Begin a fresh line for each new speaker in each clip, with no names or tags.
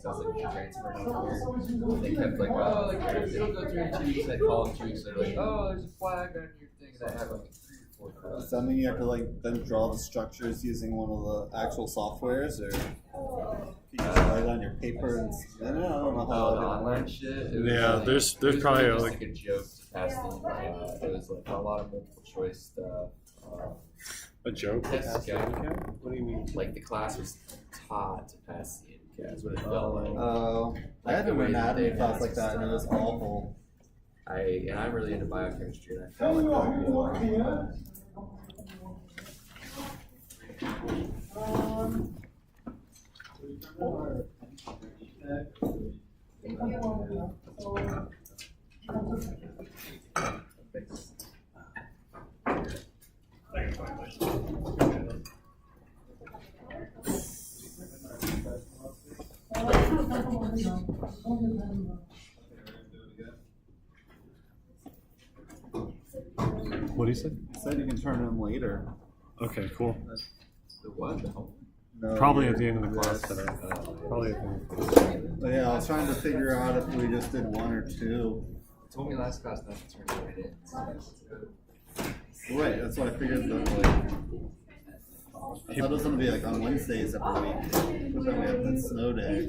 because like the transfer here, they kept like, oh, like it'll go through in 2 weeks. I call in 2 weeks. They're like, oh, there's a flag on your thing, and I have like 3 or 4
Does that mean you have to like then draw the structures using one of the actual softwares, or you just write it on your paper and I don't know how
the online shit. It was
Yeah,
like,
there's
it was
probably
really just
like
a joke to pass the. It was like a lot of multiple choice stuff.
a joke.
Test
What do you mean?
like the class was taught to pass the MCAT. Is what it felt like.
Oh, I had an anatomy class like that, and it was awful.
I'm really into biochemistry, and I felt like that would be
What do you say?
Said you can turn in later.
Okay, cool.
the what? The homework?
No,
Probably at the end of the class
yes.
today. Probably at the end.
But yeah, I was trying to figure out if we just did 1 or 2.
You told me last class not to turn it in.
Right, that's what I figured. That like, I thought it was gonna be like on Wednesdays every week, but then we have that snow day.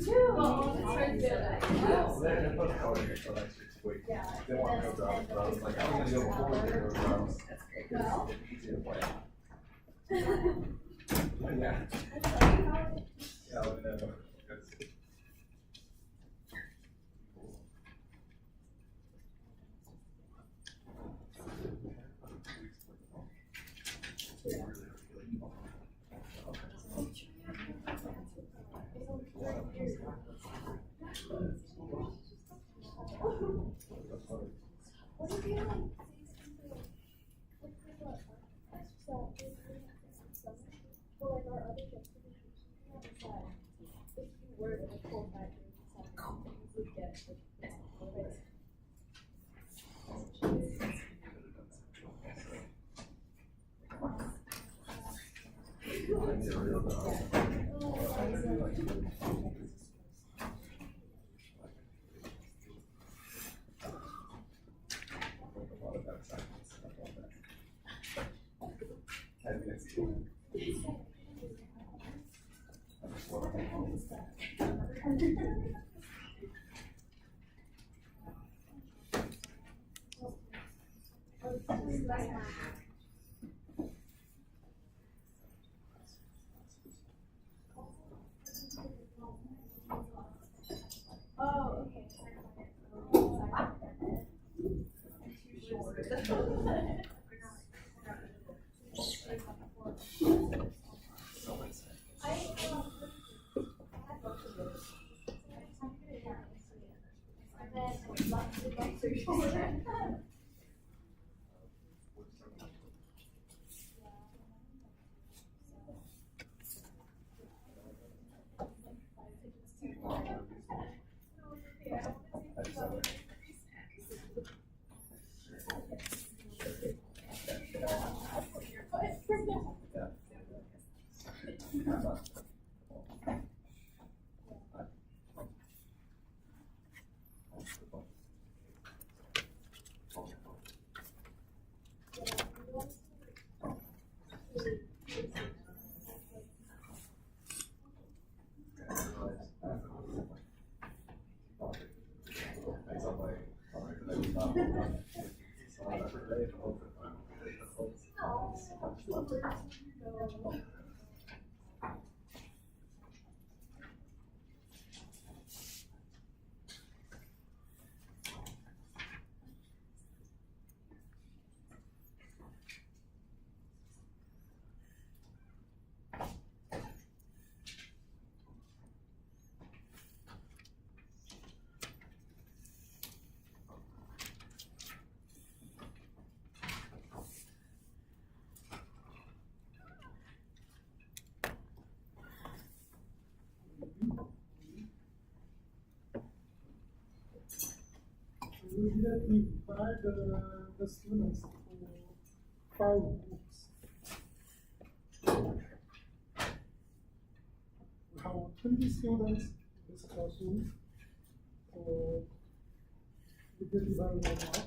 immediately divide the students to 5 groups. We have 20 students in this classroom. So we get design right now.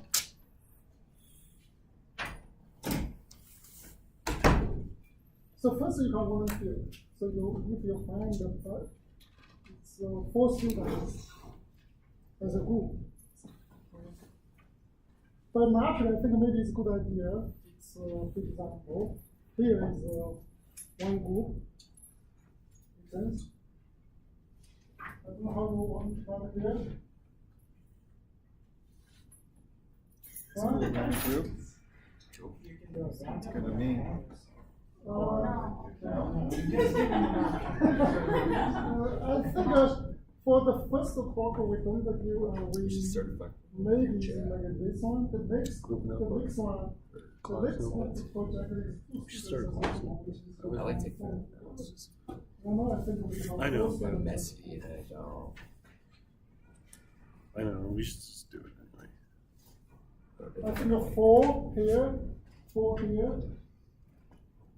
So first you can volunteer. So if you find that it's 4 students as a group. But naturally, I think maybe it's a good idea. It's, for example, here is one group. Makes sense? I don't know how you want to run it here.
School event group. Sounds good to me.
I think for the first talk we're going to give,
We should start a fucking
maybe
chat.
like this one. The next
Group
one, the next project is
Start
I like taking that. It's just
I think we can
I know,
also-
but
messy and I don't.
I know, we should just do it anyway.
I think 4 here, 4 here,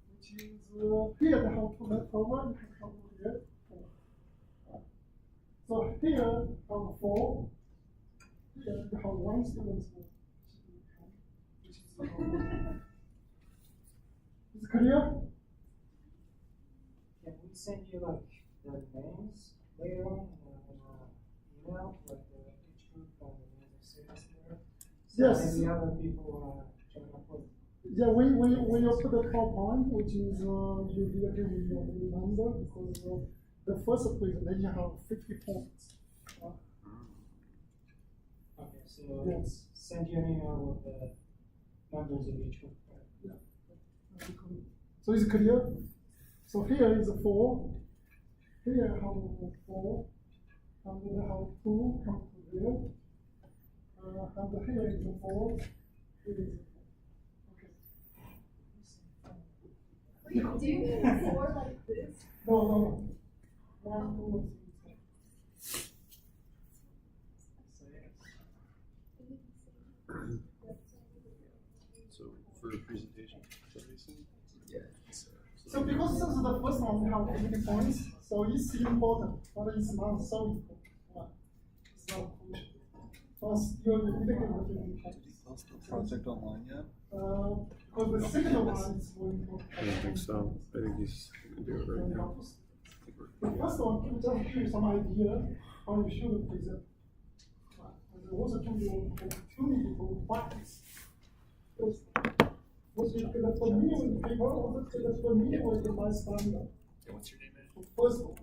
which is here they have to let over, you can come here. 4. So here have 4, here you have 1 student, which is it's clear?
Can we send you like their names later on in email, like each group and the names of students there? So
Yes.
maybe other people join up with.
Yeah, we put the PowerPoint, which is you directly with your number, because the first presentation have 50 points.
Okay, so
Yes.
send you an email with the members of each group. Right?
So it's clear. So here is 4. Here I have 4. And then I have 2 come to there. And here is 4. Here is 4. Okay.
Wait, do you mean 4 like this?
No. 1, 2, 3.
So for a presentation, is that what you said?
Yeah.
So because this is the first one, we have 50 points, so it's important, but it's not so important. It's not crucial. First, you need to get the 50 points.
Post the project online yet?
Because the second one is more important.
I don't think so. I think he's gonna do it right now.
The first one can just give you some idea how you should present. And also give you opportunity to practice. Was you get familiar with the paper, or get familiar with my standard?
And what's your name, man?
The first one.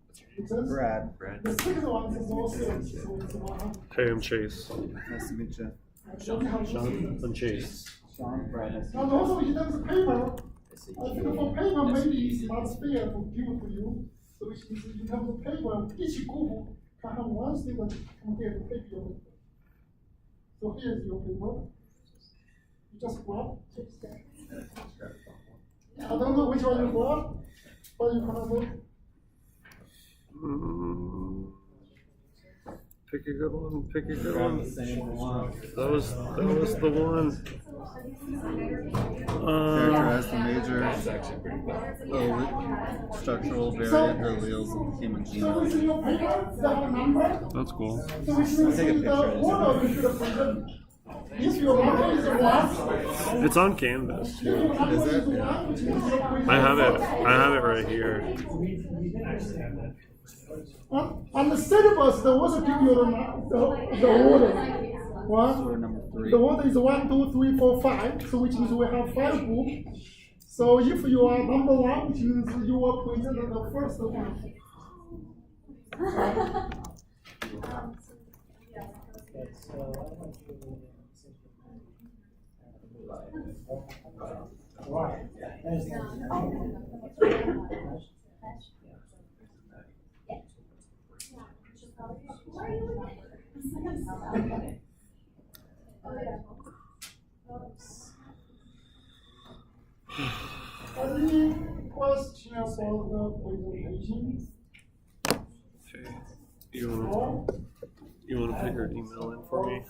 What's your
Makes
name?
sense?
Brad,
Brad.
The second one is also, so it's 100.
Hey, I'm Chase.
nice to meet you.
Sean, I'm Chase.
Sean, Brad, nice to
And
meet you.
also in terms of paper, I think for paper maybe
S-E-E.
it's not fair to give to you. So which means in terms of paper, each group can have 1 student come here to take your paper. So here's your paper. You just grab. I don't know which one you grab, but you can have it.
Pick a good one. Pick a good
Grab
one.
the same one.
That was the one.
Characterize the major
That's actually pretty bad.
structural variant or alleles of the human
So
genome.
within your paper, they have a number.
That's cool.
So which means
Take a
in the
picture.
order you should present. If your number is 1,
It's on Canvas.
if your number is 1, which means your
I have it right here.
On the syllabus, they also give you the order.
So
One,
we're number 3.
the order is 1, 2, 3, 4, 5. So which means we have 5 groups. So if you are number 1, which means you will present the first one.
That's, I want you right. There's
Any question about the presentation?
Okay. You wanna put your email in for me?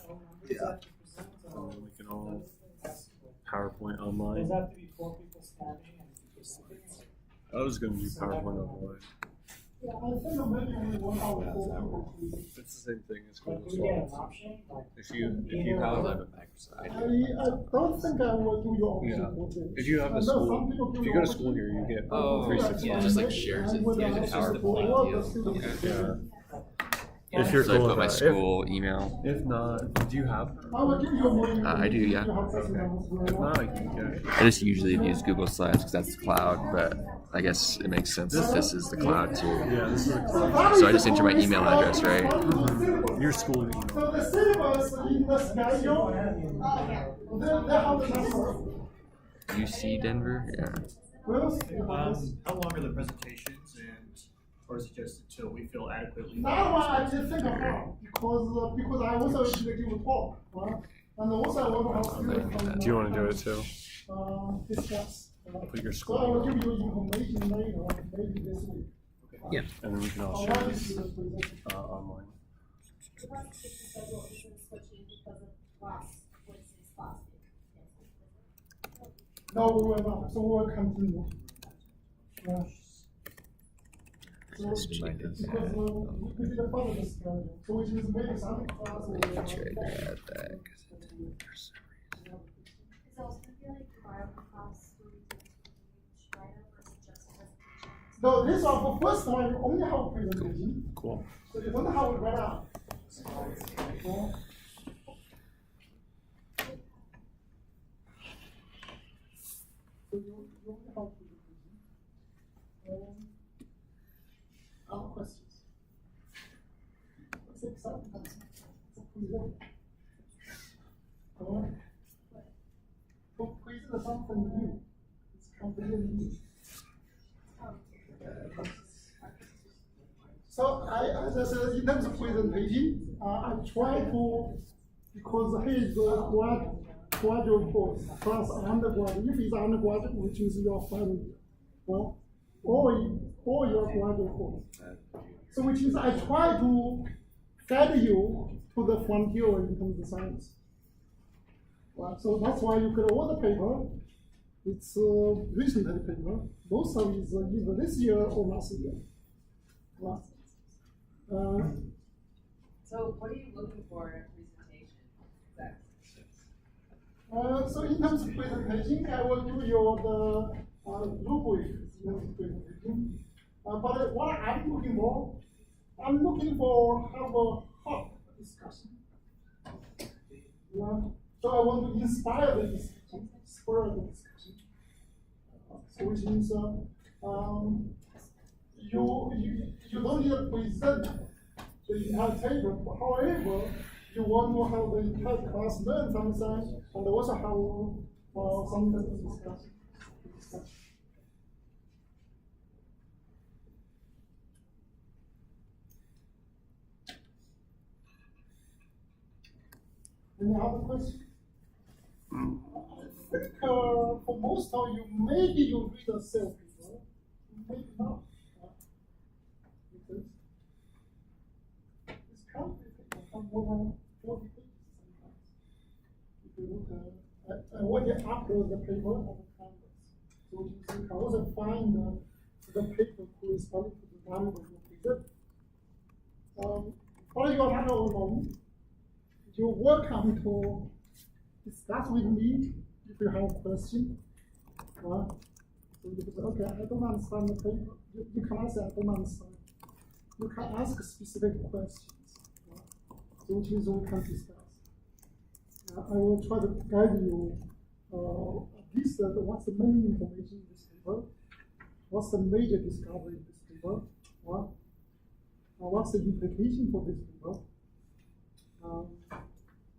Yeah.
And then we can all PowerPoint online.
Does have to be 4 people standing and 2 people sitting?
I was gonna do PowerPoint online.
Yeah, I think maybe only 1 hour for people.
It's the same thing as
Like,
Google
do we get an
Slides.
option? Like,
If you
I'll
have
have it back beside
I
you.
don't think I will do your option
Yeah.
for this.
If you have
I
a
know
school-
some people do
if you
your
go to school
option.
here, you get
Oh,
365.
yeah, just like shares it
With
via the
the
PowerPoint
support,
deal.
the students.
Okay.
Yeah.
Yeah,
If you're
so I
cool
put my
with that.
school email.
If not, do you have?
I will give you more information.
I do, yeah.
if you have questions
Okay.
as well.
If not, I can get it.
I just usually use Google Slides because that's the cloud, but I guess it makes sense that this is the cloud too.
Yeah, this is a
So I just enter my email address, right?
your school email.
So the syllabus in the schedule, they have the number.
UC Denver, yeah.
Well,
How long are the presentations, or is it just until we feel adequately?
that one I did think about because I also need to give a talk, right? And also I want to have students
Do you want to do it too?
discuss.
Put your
So
school
I will
email,
give you information later, maybe this week.
and then we can all
I'll
share
write
this
it to the presentation.
online.
The one safety schedule isn't switching because of last Wednesday's class.
No, we will not, so we will continue. Yeah. So,
Let's check
because
this
we did a further schedule, so which means maybe some class will.
Check that back.
Is also gonna be like the bio class where we do China versus just presentation?
No, this one, for first one, you only have a presentation,
Cool.
so you don't have it right now. Yeah. So you only have presentation. Other questions? It's exciting. It's present. For present something new. It's completely new. So as I said, in terms of presentation, I try to, because he is a graduate course plus undergraduate. If it's undergraduate, which is your final year, well, or your graduate course. So which means I try to guide you to the frontier in terms of science. Right, so that's why you get all the paper. It's a recent paper. Most of it is either this year or last year. Right.
So what are you looking for in a presentation?
So in terms of presentation, I will give you the rubric in terms of presentation. But what I'm looking for have a hot discussion. Yeah. So I want to inspire the discussion, spur the discussion. So which means you don't need to present the entire table. However, you want to have the entire class learn something and also have something to discuss. Any other questions? I think for most of you, maybe you read a cell paper, maybe not. Because it's complicated, have more than 40 pages sometimes. If you look at when you upload the paper on the canvas, so you can also find the paper corresponding to the language you present. For your manual alone, you're welcome to discuss with me if you have a question. So you can say, okay, I don't understand the paper. You cannot say, I don't understand. You can ask specific questions. So which means we can discuss. I will try to guide you at least what's the main information in this paper, what's the major discovery in this paper, what's the implication for this paper.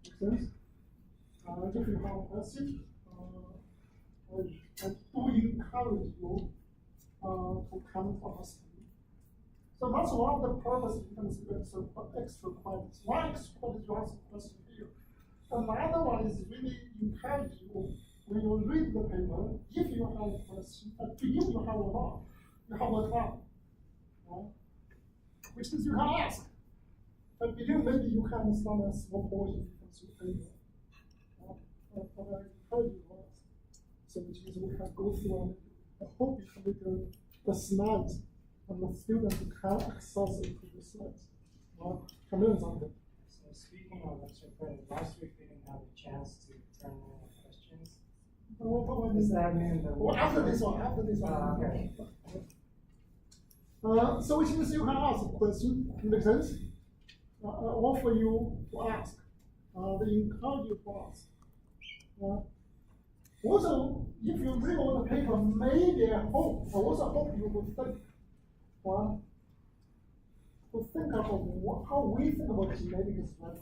Makes sense? If you have a question, I do encourage you to come to us. So that's one of the purposes in terms of extra credits. One extra credit you ask a question here. Another one is really encourage you when you read the paper, if you have a question, if you have a lot, you have a time, right? Which means you can ask. But maybe you can understand a small portion of the paper. But I encourage you to ask. So which means we can go through I hope you can make the slides and the students can access it to the slides. Can learn something.
So speaking of extra credit, last week we didn't have a chance to turn in questions. Does that mean that?
Well, after this one.
Okay.
So which means you can ask a question, make sense? Offer you to ask. They encourage you to ask. Also, if you read all the paper, maybe I hope you will think. To think about how we think about genetics right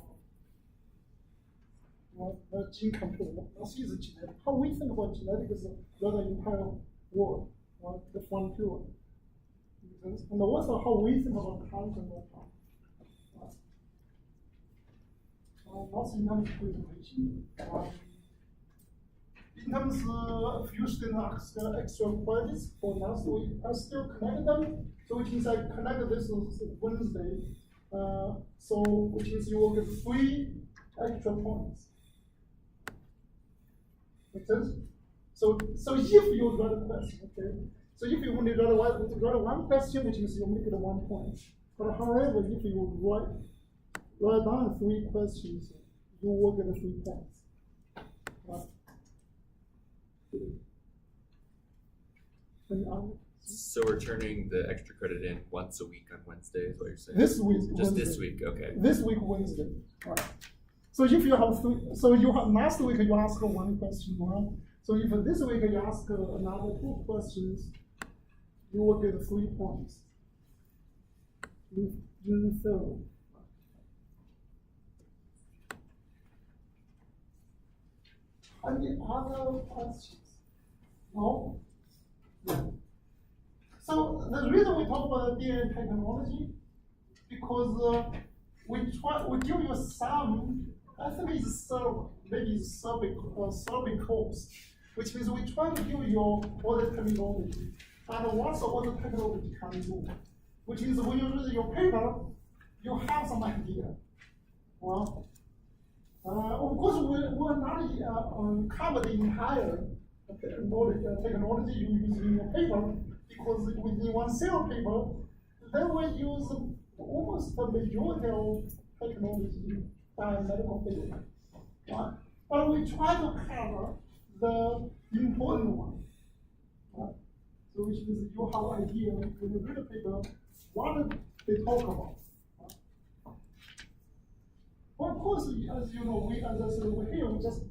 now. Gene control, is genetic. How we think about genetics rather entire world, the frontier. And also how we think about content right now. Also in terms of presentation. In terms of few students ask extra questions for now, so I still connect them. So which means I connect this Wednesday. So which means you will get 3 extra points. Make sense? So if you write a question, okay. So if you only write one question, which means you only get 1 point. But however, if you write down 3 questions, you will get 3 points. Right?
So we're turning the extra credit in once a week on Wednesday, is what you're saying?
This week.
Just
Wednesday.
this week, okay.
This week, Wednesday. Right. So if you have 3, so you have last week you ask 1 question, right? So if this week you ask another 2 questions, you will get 3 points. In theory. Any other questions? No? Yeah. So the reason we talk about DNA technology, because we give you some, I think it's survey course, which means we try to give you all the terminology and what's all the technology can do, which means when you read your paper, you have some idea. Well, of course, we're not cover the entire technology you use in your paper, because within one cell paper, then we use almost the majority of technology by medical field. Right? But we try to cover the important one. Right? So which means you have an idea when you read the paper, what they talk about. Well, of course, as you know, as I said over here, we just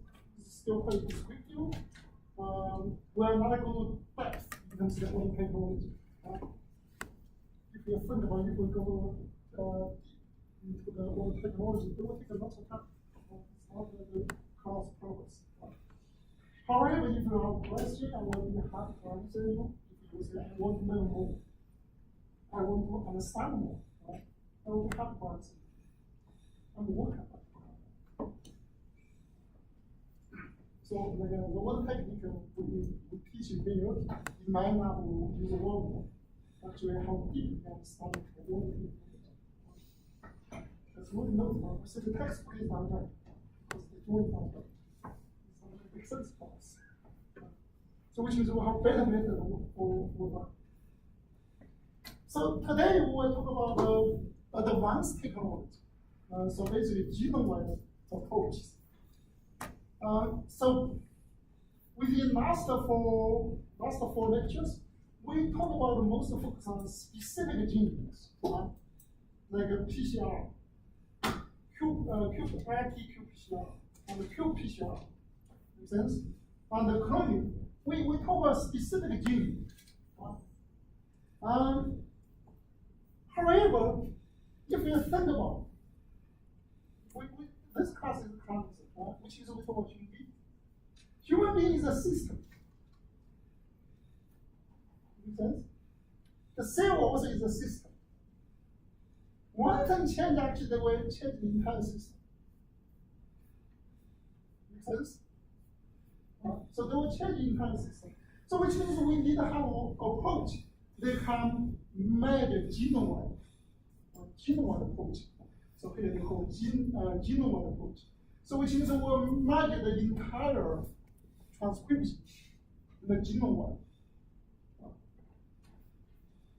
still quite descriptive. We are not going to depth in terms of all technology. If you think about it, if we go into the all technology, it will take a lot of time. It's not the class progress. However, if you have a question, I will be happy to answer you. If you say, I want to learn more, I want to understand more, right? I will be happy to answer you. And work on that. So the one technique we teach in here, you might not use a word, actually how deep you understand the word. That's really notable. So the text is not right, because the word not right. It makes sense for us. So which means we have better method for that. So today we will talk about the advanced technology. So basically, genome-wide approaches. So within last four lectures, we talk about the most focus on specific genes, right? Like PCR, RT-qPCR, and qPCR. Make sense? And the cloning, we talk about specific genes. Right? However, if you think about this class is a concept, right? Which is we talk about human being. Human being is a system. Make sense? The cell also is a system. One can change actually the way it changes the entire system. Make sense? So they will change the entire system. So which means we need to have an approach. They can measure genome-wide approach. So here they call genome approach. So which means we'll measure the entire transcription in the genome.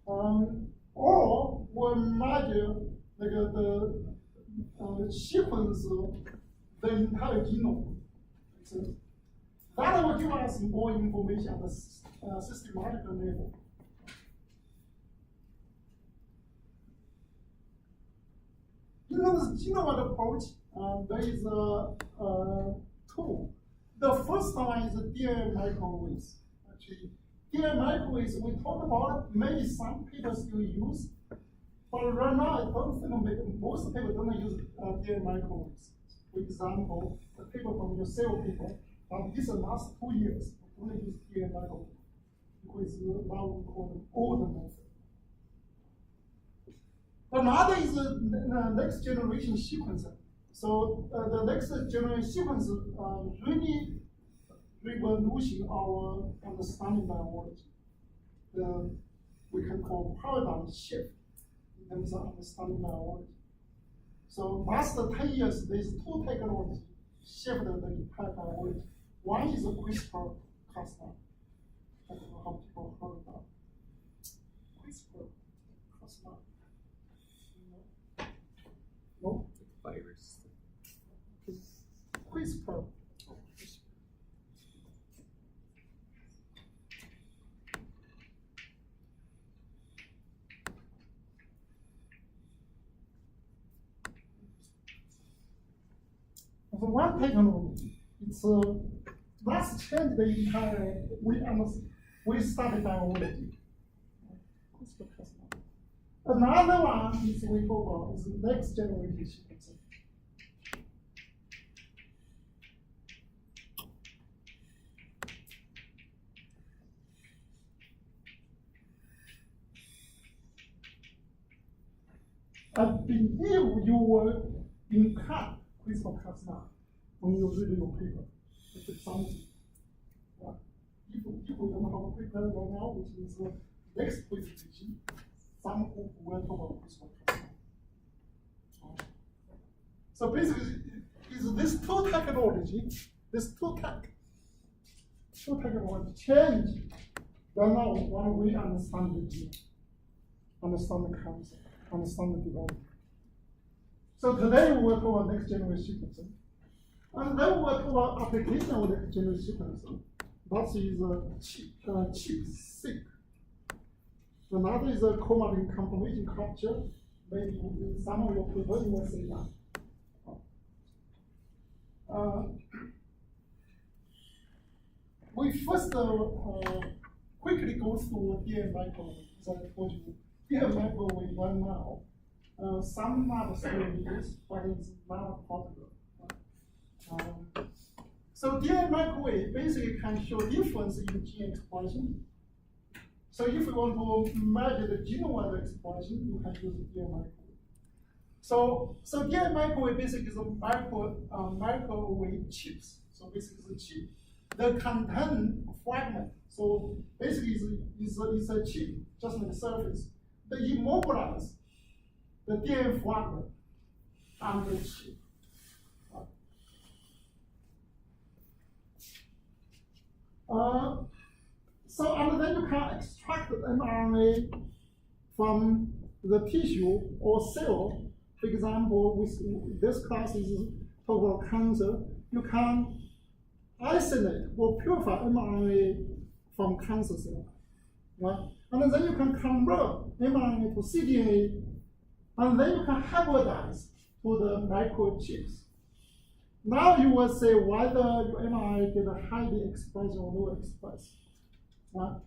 or we measure the sequence of the entire genome. So that will give us more information at the systematic level. In the genome approach, there is two. The first one is DNA microarrays. Actually, DNA microarrays we talked about, maybe some people still use, but right now I don't think most people don't use DNA microarrays. For example, the people from your cell people, this last 2 years, don't use DNA microarrays because now we call them older method. Another is the next generation sequencer. So the next generation sequencer really revolution our understanding biology. We can call paradigm shift in terms of understanding biology. So last 10 years, there's two technologies shifted the entire biology. One is CRISPR-Cas9. I don't know how people heard about CRISPR-Cas9. No?
Virus.
CRISPR. So one technology, it's that's changed the entire we study biology. Another one is we talk about is the next generation sequencing. I believe you will encounter CRISPR-Cas9 when you read your paper. It's something. If you don't have a paper right now, which is the next presentation, some people will talk about CRISPR-Cas9. So basically, is this two technology change right now when we understand the gene, understand the cancer, understand the development. So today we will talk about next generation sequencing. And then we will talk about application of next generation sequencing. That is ChIP-seq. Another is a chromatin conformation capture. Maybe some of your people will say that. We first quickly go through DNA microarray. As I told you, DNA microarray right now. Some labs still use, but it's not popular. So DNA microarray basically can show difference in gene expression. So if you want to measure the genome expression, you can use DNA microarray. So DNA microarray basically is a microarray chips. So basically it's a chip that contain a fragment. So basically it's a chip, just like the surface. They immobilize the DNA fragment on the chip. And then you can extract the mRNA from the tissue or cell. For example, with this class is talk about cancer. You can isolate or purify mRNA from cancer cell, right? And then you can convert mRNA to cDNA, and then you can hybridize to the microchips. Now you will say whether your mRNA get a highly expressed or low expressed. Right?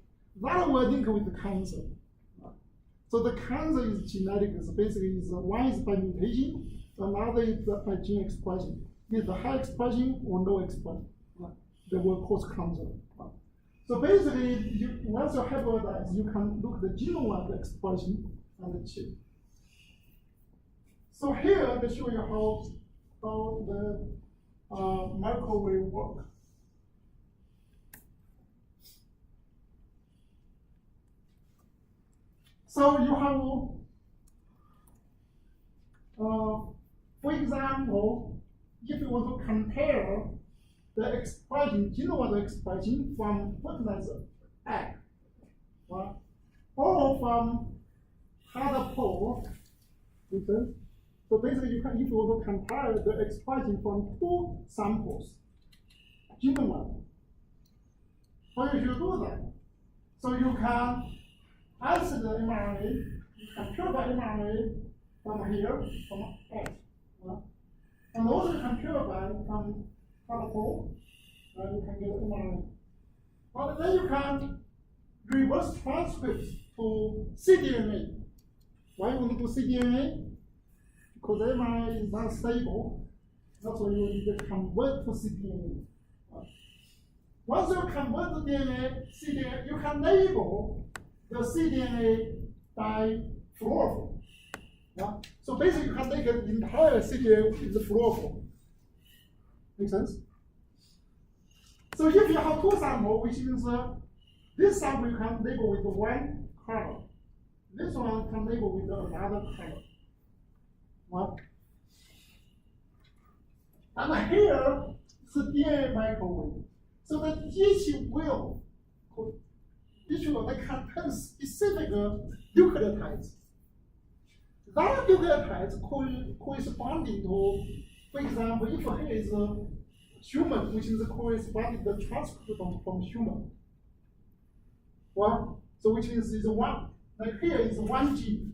That will link with the cancer. Right? So the cancer is genetic. So basically, one is by mutation, another is by gene expression. Either high expression or low expression. Right? That will cause cancer. Right? So basically, once you hybridize, you can look at the genome expression and the chip. So here they show you how the microarray work. So you have, for example, if you want to compare the expression, genome expression from fertilizer egg, right? all from harder pole. Okay? So basically, you can, if you want to compare the expression from two samples, given one, how you should do that? So you can isolate the mRNA, you can purify mRNA from here, from X, and also you can purify from harder pole, and you can get mRNA. But then you can reverse transcript to cDNA. Why you want to do cDNA? Because mRNA is not stable. That's why you need to convert to cDNA. Once you convert the cDNA, you can label the cDNA by fluorophore. So basically, you can take the entire cDNA with fluorophore. Make sense? So if you have two samples, which means this sample you can label with one color. This one can label with another color. And here is the DNA microwave. So that each will they contain specific nucleotides. That nucleotides corresponding to, for example, if here is a human, which is corresponding to the transcriptome from human. So which means is one. Like here is one gene.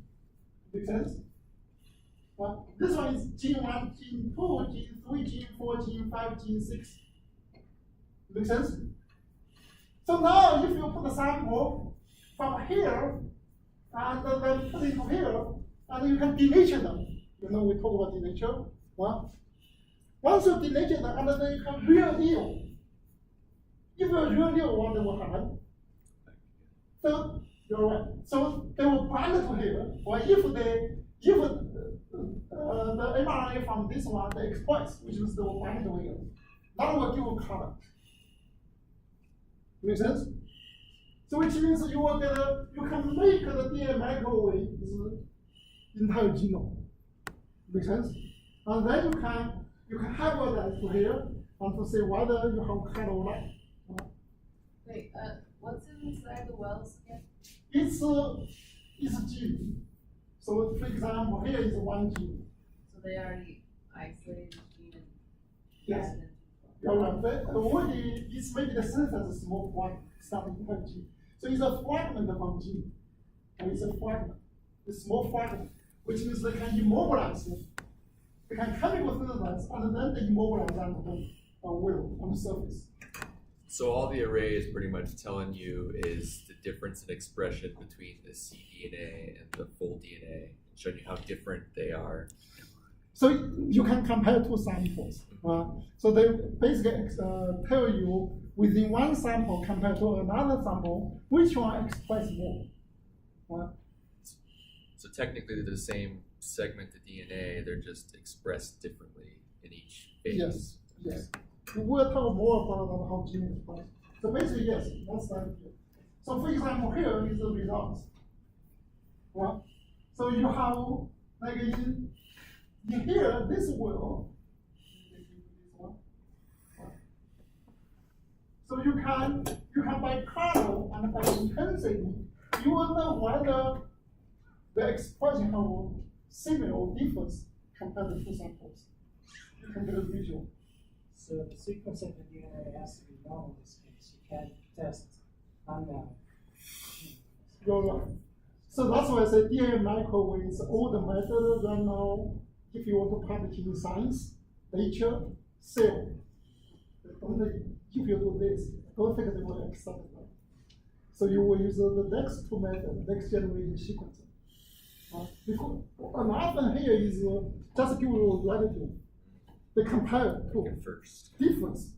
Make sense? This one is gene 1, gene 2, gene 3, gene 4, gene 5, gene 6. Make sense? So now if you put the sample from here and then put it here, and you can denature them. You know, we talk about denature. Once you denature them, and then you can real. If you real, what will happen? So you're right. So they will bind to here, or if the mRNA from this one they express, which is they will bind to here, that will give a color. Make sense? So which means you can make the DNA microwave entire genome. Make sense? And then you can hybridize to here and to say whether you have color or not.
Wait, what's inside the wells again?
It's a gene. So for example, here is one gene.
So they already isolated the gene and
Yes.
added it.
You're right. But already it's maybe the sense as a small fragment, starting from gene. So it's a fragment from gene. And it's a fragment. A small fragment, which means they can immobilize it. They can chemical synthesize and then they immobilize on the will on the surface.
So all the array is pretty much telling you is the difference in expression between the cDNA and the full DNA, showing you how different they are.
So you can compare two samples. So they basically tell you within one sample compared to another sample, which one express more.
So technically they're the same segment of DNA, they're just expressed differently in each phase.
Yes. We'll talk more about how gene express. So basically, yes, that's the idea. So for example, here is the results. So you have like in here, this will. So you can by color and by intensity, you will know whether the expression of similar or difference compared to two samples. You can get a visual.
So the sequence of the DNA has to be known in this case. You can't test unknown.
You're right. So that's why I say DNA microwave is old method right now. If you want to publish in Science, Nature, Cell, if you do this, don't think they will accept it. So you will use the next two methods, next generation sequencing. Because another here is just give you relative. They compare two
First.
difference.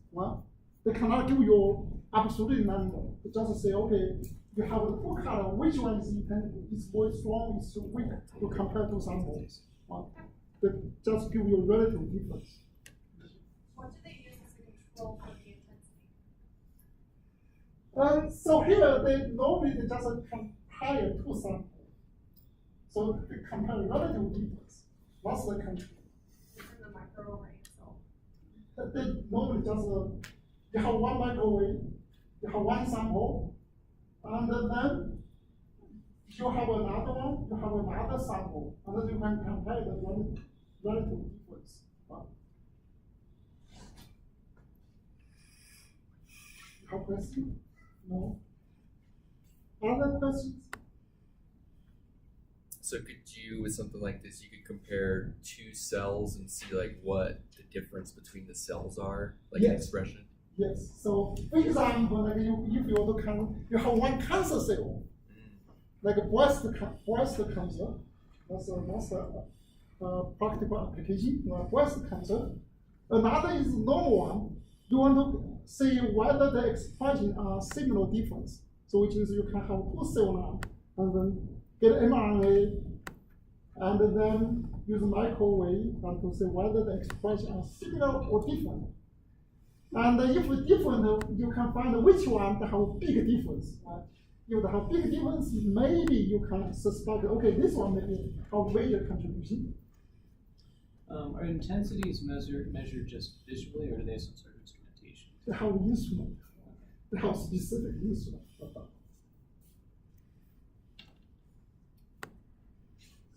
They cannot give you absolute number. They just say, okay, you have the full color, which one is more strong, is weak to compare to samples. They just give you relative difference.
What do they use as a control for the intensity?
So here they normally just compare two samples. So they compare relative difference. That's the control.
Within the microarray itself.
They normally just you have one microwave, you have one sample, and then you have another one, you have another sample, and then you can compare the relative difference. You have questions? No? Other questions?
So could you, with something like this, you could compare two cells and see like what the difference between the cells are, like an
Yes.
expression?
Yes. So, for example, like if you look at, you have one cancer cell, like breast cancer. That's a practical application. Breast cancer. Another is normal one. You want to see whether the expression are signal difference. So which means you can have two cell line and then get mRNA and then use microwave and to see whether the expression are similar or different. And if it's different, you can find which one that have big difference. Right? If they have big difference, maybe you can suspect, okay, this one maybe have major contribution.
Are intensities measured just visually, or do they have some sort of instrumentation?
They have instrument. They have specific instrument.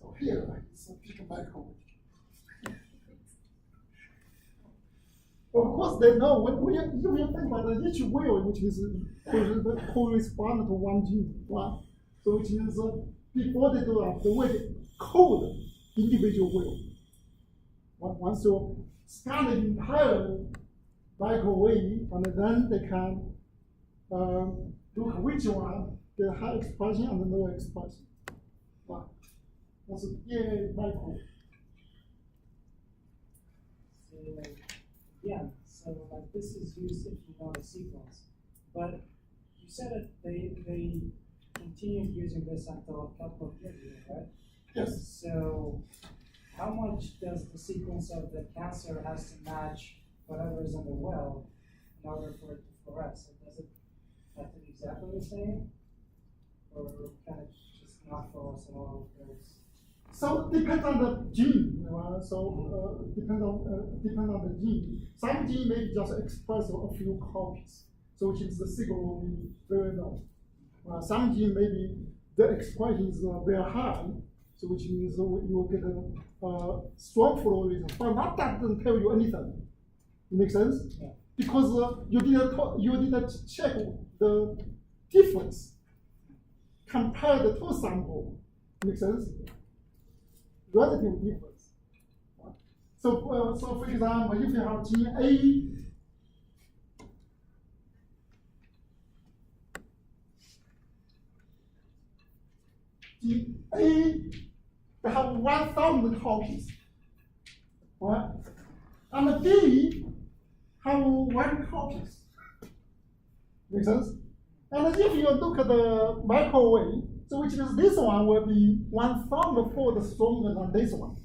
So here is a big microwave. Of course, they know when you think about each wheel, which is correspond to one gene, right? So which means before they do that, they will code individual wheel. Once you scan the entire microwave, and then they can look which one get high expression and low expression. Right? That's a DNA microwave.
Yeah, so like this is used if you know the sequence. But you said that they continued using this until a couple of years ago, right?
Yes.
So how much does the sequence of the cancer has to match whatever is in the well in order for it to fluoresce? So does it have to be exactly the same? Or can it just not fluoresce at all?
So depends on the gene. Depends on the gene. Some gene may just express a few copies, so which is the signal will be very low. Some gene maybe the expression is very high, so which means you will get a strong fluorescence, but that doesn't tell you anything. Make sense?
Yeah.
Because you didn't check the difference compare the two samples. Make sense? Relative difference. So for example, if you have gene A, gene A, they have 1,000 copies, right? And B have 1 copy. Make sense? And if you look at the microwave, so which means this one will be 1,000-fold stronger than this one.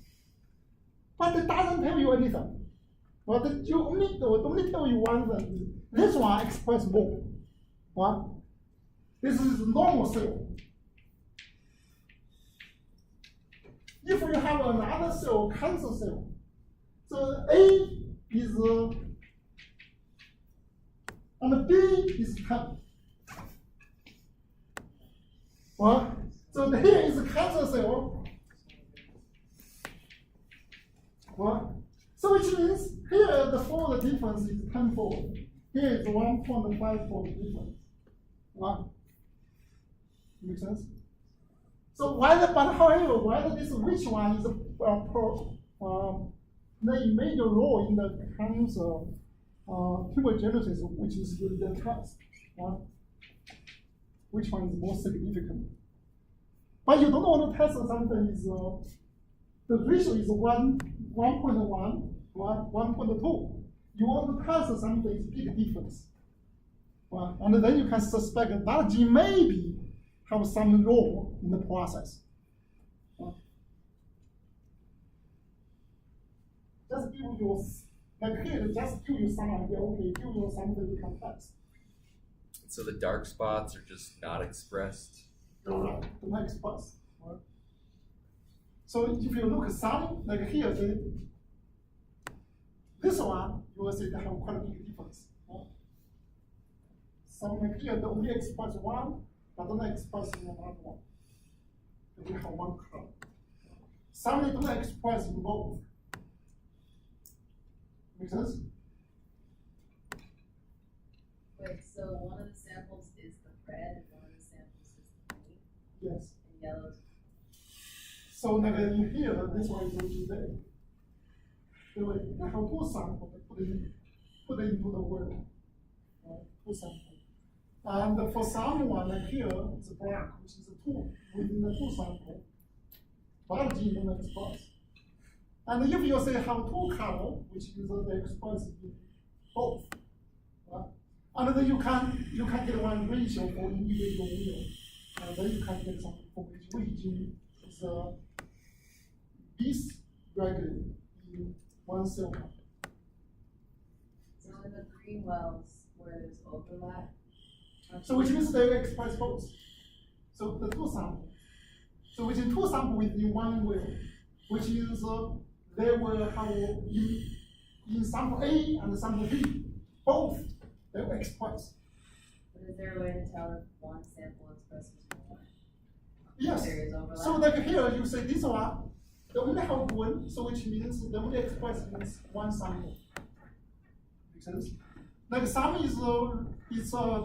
But it doesn't tell you anything. But it only tell you one thing. This one expresses more. Right? This is normal cell. If you have another cell, cancer cell, so A is and B is 10. Right? So here is a cancer cell. Right? So which means here the fold difference is 10-fold. Here is 1.5-fold difference. Right? Make sense? So however, this which one is play a major role in the cancer tumorigenesis, which is the test. Right? Which one is more significant? But you don't want to test something is the ratio is 1.1, 1.2. You want to test something is big difference. Right? And then you can suspect that gene maybe have some role in the process. Right? Just give you, like here, just give you some idea, okay, give you something you can test.
So the dark spots are just not expressed?
Right, the next expressed. Right? So if you look at some, like here, this one, you will see they have quite a big difference. Right? Some like here, they only express one, but don't express another one. we have one color. Some they don't express in both. Make sense?
Wait, so one of the samples is the red and one of the samples is the green
Yes.
and yellow.
So in here, this one is already there. Anyway, I have two samples put into the world. Two samples. And for someone like here, it's black, which is a two within the two sample. Biology don't express. And if you say have two color, which is they express in both. And then you can get one ratio for individual wheel. And then you can get some information which is dysregulated in one cell.
So in the green wells where there's overlap.
So which means they express both. So the two samples. So within two samples within one wheel, which is they will have in sample A and sample B, both they will express.
But is there a way to tell if one sample expresses more?
Yes.
There is overlap.
So like here you say this one, they only have one, so which means they only express in one sample. Make sense? Like some is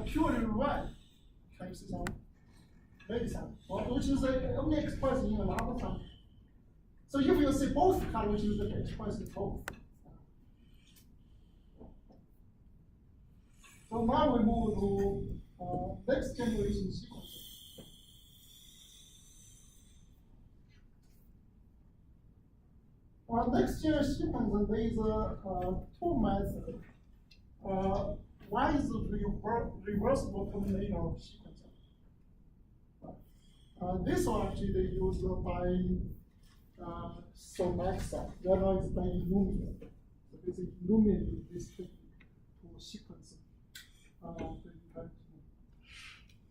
purely red. Can you see some? Maybe some. Which is only expressed in another sample. So if you see both color, which is expressed in both. So now we move to next generation sequencer. Next generation sequencer, there is two methods. One is reversible terminator sequencer. This one actually they use by Somaxa. The other is by Illumina. So basically Illumina this technique to sequence.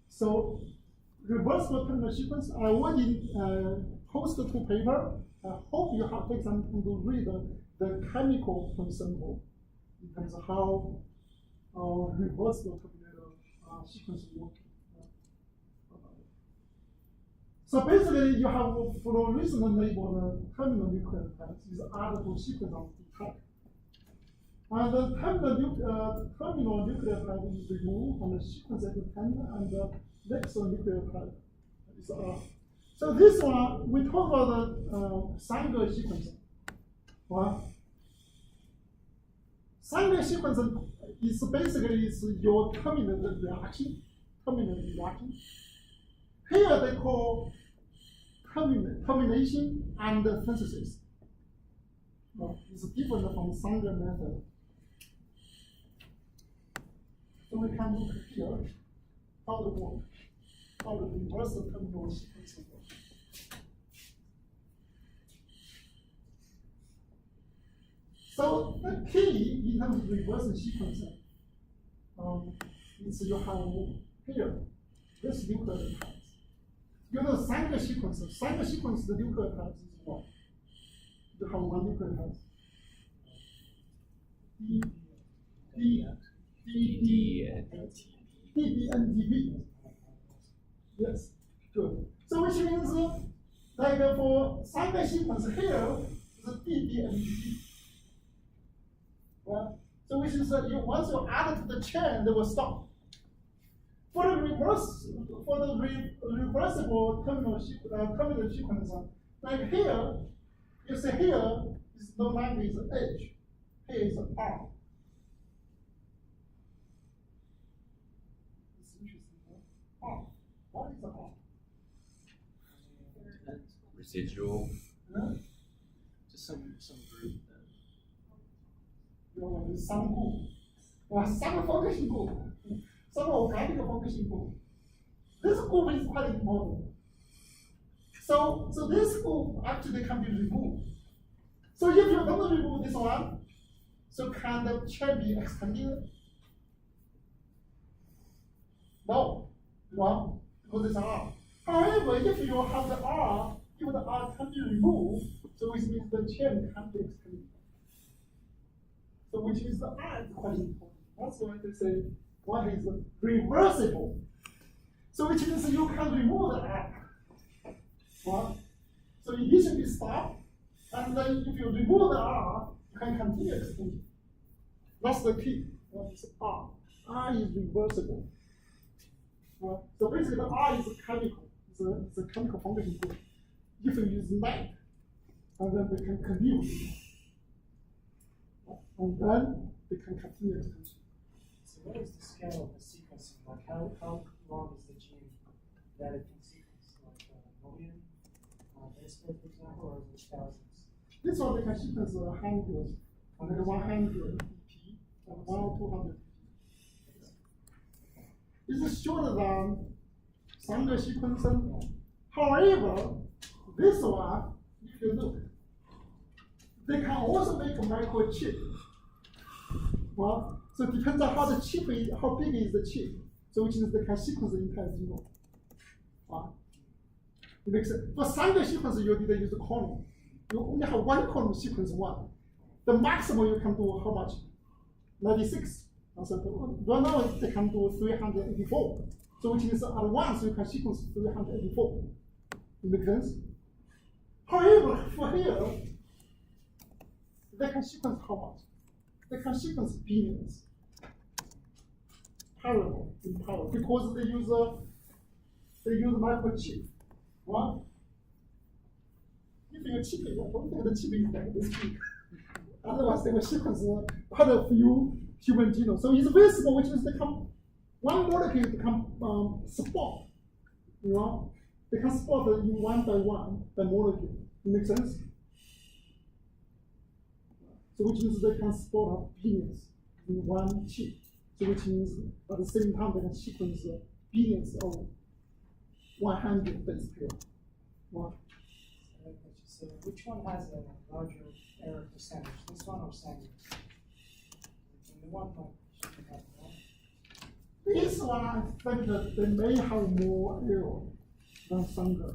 So reversible terminator sequence, I already posted two papers. I hope you have taken some time to read the chemical principle in terms of how reversible terminator sequence work. So basically, you have fluorescent labeled terminal nucleotides is added to sequence of the type. And the terminal nucleotide is removed from the sequence at the end, and the next nucleotide is off. So this one, we talk about the Sanger sequencer. Sanger sequencer is basically your terminal reaction. Here they call termination and synthesis. It's different from Sanger method. So we can look here how the work, how the reversal terminal sequencer works. So the key in terms of reversal sequencer is you have here this nucleotides. You know Sanger sequencer. Sanger sequence the nucleotides is what? You have one nucleotide. D and DB. Yes, good. So which means like for Sanger sequence here is DD and DB. Well, so which is once you add it to the chain, they will stop. For the reversible terminal sequencer, like here, you see here is no longer is H, here is R. It's interesting. R. What is R?
Residual.
Just some group.
三步，三个方形步，三个organic function group. This group is quite important. So this group actually can be removed. So if you don't remove this one, so can the chain be extended? No, one, because it's R. However, if you have the R, if the R can be removed, so it means the chain can be extended. So which means the R is quite important. That's why they say one is reversible. So which means you can remove the R. Right? So initially stop, and then if you remove the R, you can continue extension. That's the key. It's R. R is reversible. Right? So basically, the R is a chemical. It's a chemical function group. If you use NAT, and then they can commute, and then they can continue extension.
So what is the scale of the sequencing? Like how long is the gene that it can sequence? Like a million base pair, for example, or is it thousands?
This one they can sequence 100, like 100 pp, 1 or 200 pp. It's shorter than Sanger sequencing. However, this one, if you look, they can also make a microchip. Well, so it depends on how the chip is, how big is the chip. So which means they can sequence the entire genome. It makes sense. For Sanger sequence, you didn't use the column. You only have one column sequence one. The maximum you can do how much? 96. Right now they can do 384. So which means at once you can sequence 384. It makes sense? However, for here, they can sequence how much? They can sequence billions. Parallel in parallel because they use microchip. What? If you chip it, don't think the chip is like this big. Otherwise, they will sequence quite a few human genomes. So it's very small, which means they can one molecule can support. You know, they can support in one by one the molecule. It makes sense. So which means they can support billions in one chip. So which means at the same time they can sequence billions of 100 base pair. Wow.
So which one has a larger error percentage? This one or Sanger? The one should have one.
This one, I think that they may have more error than Sanger.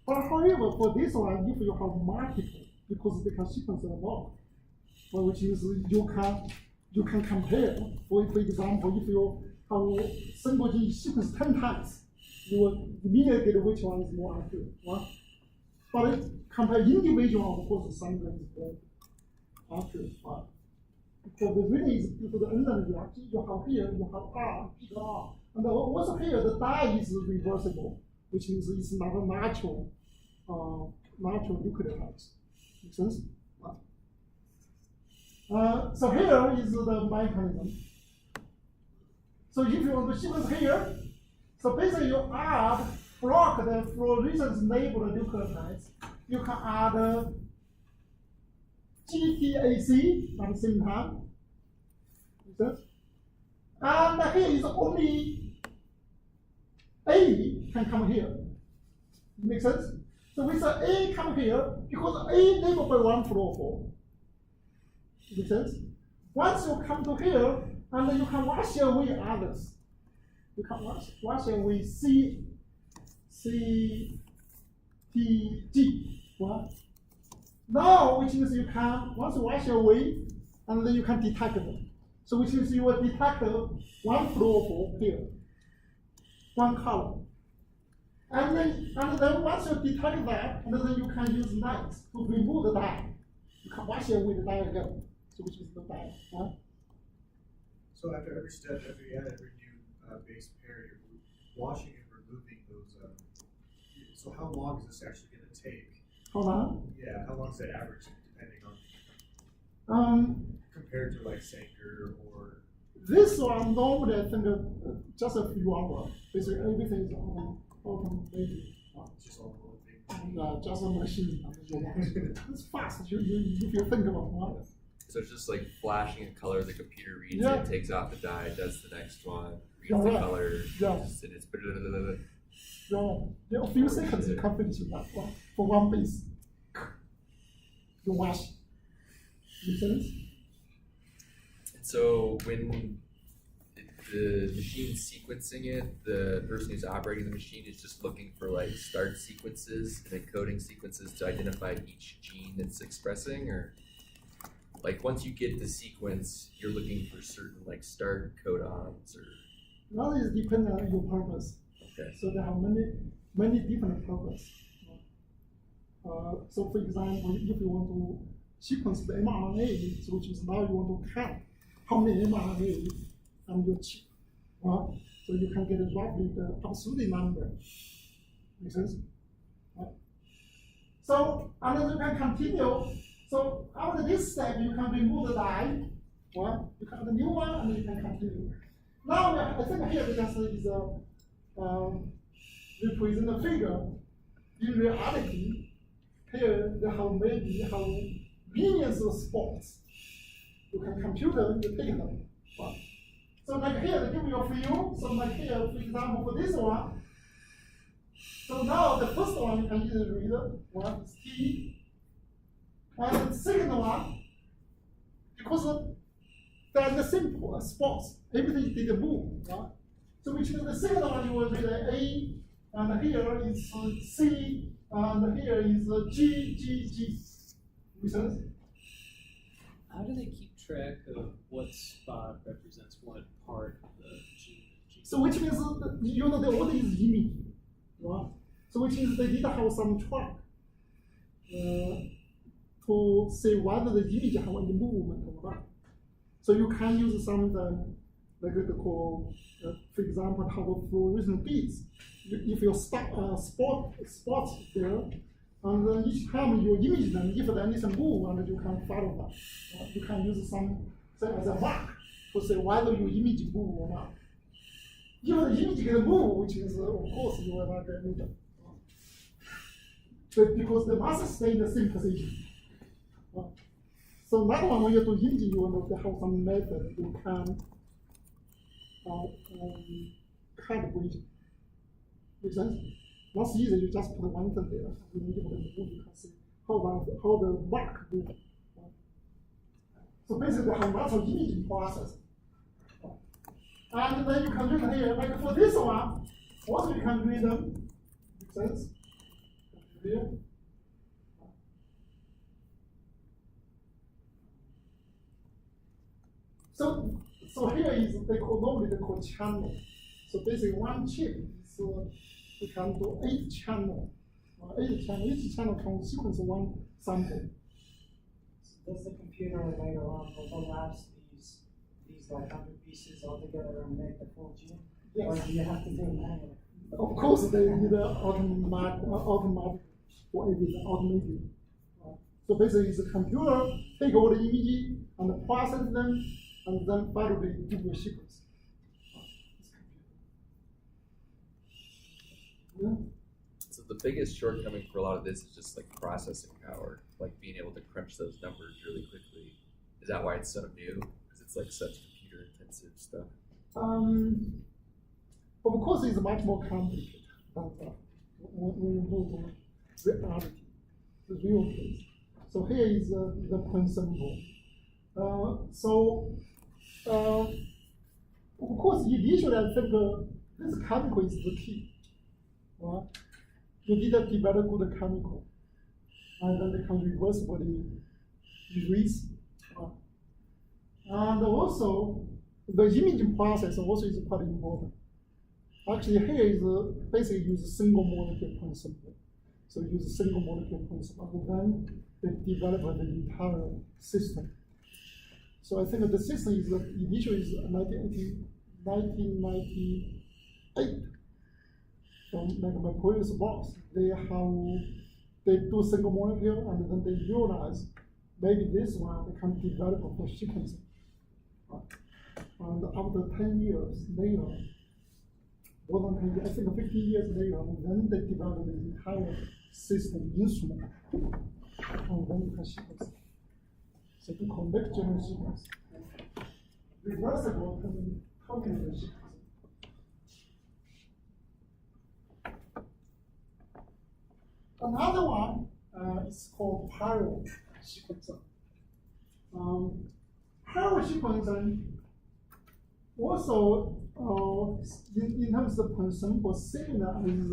But however, for this one, if you have multiple, because they can sequence a lot, which means you can compare. For example, if you have single gene sequence 10 times, you will immediately get which one is more accurate. Right? But compare individual, of course, Sanger is more accurate. Right? Because the reason is due to the enzyme reaction, you have here, you have R, big R. And also here, the dye is reversible, which means it's not a natural nucleotides. Make sense? So here is the mechanism. So if you want to sequence here, so basically you block the fluorescence-labeled nucleotides. You can add GTAC at the same time. And here is only A can come here. Make sense? So we say A come here because A labeled by one fluorophore. Make sense? Once you come to here, and you can wash away others. You can wash away C, T, G. Right? Now, which means you can, once you wash away, and then you can detect them. So which means you will detect one fluorophore here, one color. And then once you detect that, and then you can use light to remove the dye. You can wash away the dye again. So which is the dye. Right?
So after every step, after you add every new base pair, you're washing and removing those. So how long is this actually going to take?
How long?
Yeah, how long is the average, depending on compared to like Sanger or?
This one normally I think just a few hours. Basically everything is automated.
Just all the
And just a machine. It's fast. If you think about it.
So it's just like flashing a color, the computer reads
Yeah.
it, takes off the dye, does the next one, reads
Yeah,
the
right.
color,
Yeah.
and it's
Yeah, a few seconds you can finish that one for one base. You wash. Make sense?
So when the machine's sequencing it, the person who's operating the machine is just looking for like start sequences and encoding sequences to identify each gene it's expressing, or like once you get the sequence, you're looking for certain like start codons or
Now it depends on your purpose.
okay.
So there are many. many different purposes. So for example, if you want to sequence the mRNA, so which is now you want to count how many mRNA on your chip, so you can get roughly the absolute number. Make sense? So, and then you can continue. So after this step, you can remove the dye. You can add a new one, and then you can continue. Now, I think here because is represent a figure. In reality, here they have maybe millions of spots. You can compute them, you take them. So like here, they give you a few. So like here, for example, for this one. So now the first one you can easily read. One is T. And the second one, because they are the same spots, everything didn't move. So which means the second one you will read A, and here is C, and here is G. Makes sense?
How do they keep track of what spot represents what part of the gene?
So which means you know the order is image, right? So which means they did have some track to say whether the image have any movement or not. So you can use some of the like they call, for example, how fluorescent beads. If you spot there, and then each time you image them, if there is a move, and you can follow that. You can use some say as a mark to say whether your image move or not. If the image can move, which is of course you will not get it. But because they must stay in the same position. So that one when you do imaging, you want to have some method you can calculate. Makes sense? That's easy. You just put one thing there. You can see how the mark moves. So basically, have lots of imaging process. And then you can read here, like for this one, also you can read them. Makes sense? Here. So here is normally they call channel. So basically one chip is you can do 8 channel. Each channel can sequence one sample.
So does the computer later on overlaps these like 100 pieces all together and make the full gene?
Yes.
Or do you have to do it manually?
Of course they need automatic for everything, automated. So basically it's a computer take all the images and process them and then finally give you a sequence. Yeah.
So the biggest shortcoming for a lot of this is just like processing power, like being able to crunch those numbers really quickly. Is that why it's so new? Because it's like such computer intensive stuff.
Of course, it's much more complicated than when you move to reality, the real case. So here is the point symbol. Of course, initially I think this chemical is the key. Right? You need to develop good chemical, and then they can reversibly erase. And also, the imaging process also is quite important. Actually, here is basically use single molecule principle. So use single molecule principle, and then they develop the entire system. So I think the system is initially is 1998. From like my previous boss, they do single molecule, and then they realize maybe this one they can develop for sequencing. And after 10 years later, more than 10 years, I think 15 years later, then they developed the entire system instrument, and then you can sequence. So we call next generation sequence. Reversible combination sequence. Another one is called parallel sequencing. Parallel sequencing also in terms of ensemble similar as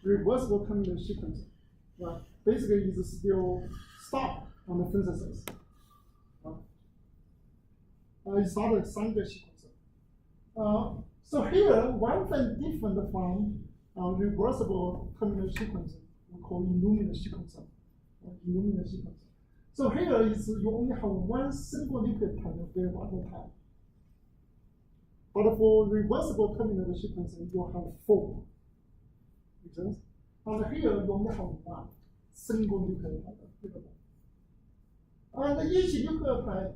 reversible combination sequencing. Right? Basically, it's still stop on the synthesis. It's not a standard sequencing. So here, one thing different from reversible terminal sequence, we call Illumina sequencer. Illumina sequencer. So here is you only have one single nucleotide available at a time. But for reversible terminal sequencing, you have 4. Make sense? And here you only have one single nucleotide available. And each nucleotide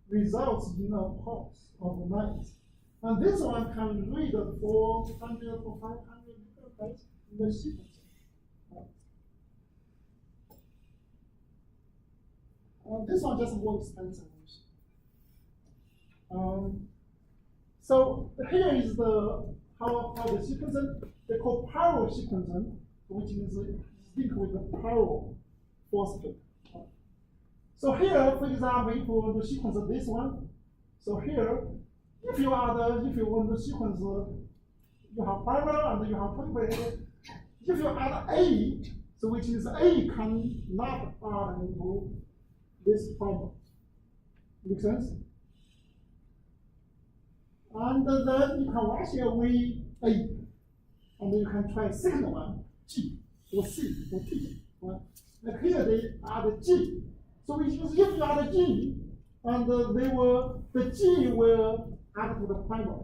results in a pulse of light. And this one can read 400 to 500 nucleotides in the sequence. This one just more expensive. So here is how the sequencing, they call parallel sequencing, which is linked with the parallel phosphate. So here, for example, if you want to sequence this one, so here, if you want to sequence, you have primer and you have polymerase. If you add A, so which is A cannot add into this primer. Make sense? And then you can wash away A, and you can try second one, G, or C, or T. Right? Like here they add G. So which means if you add G, and the G will add to the primer.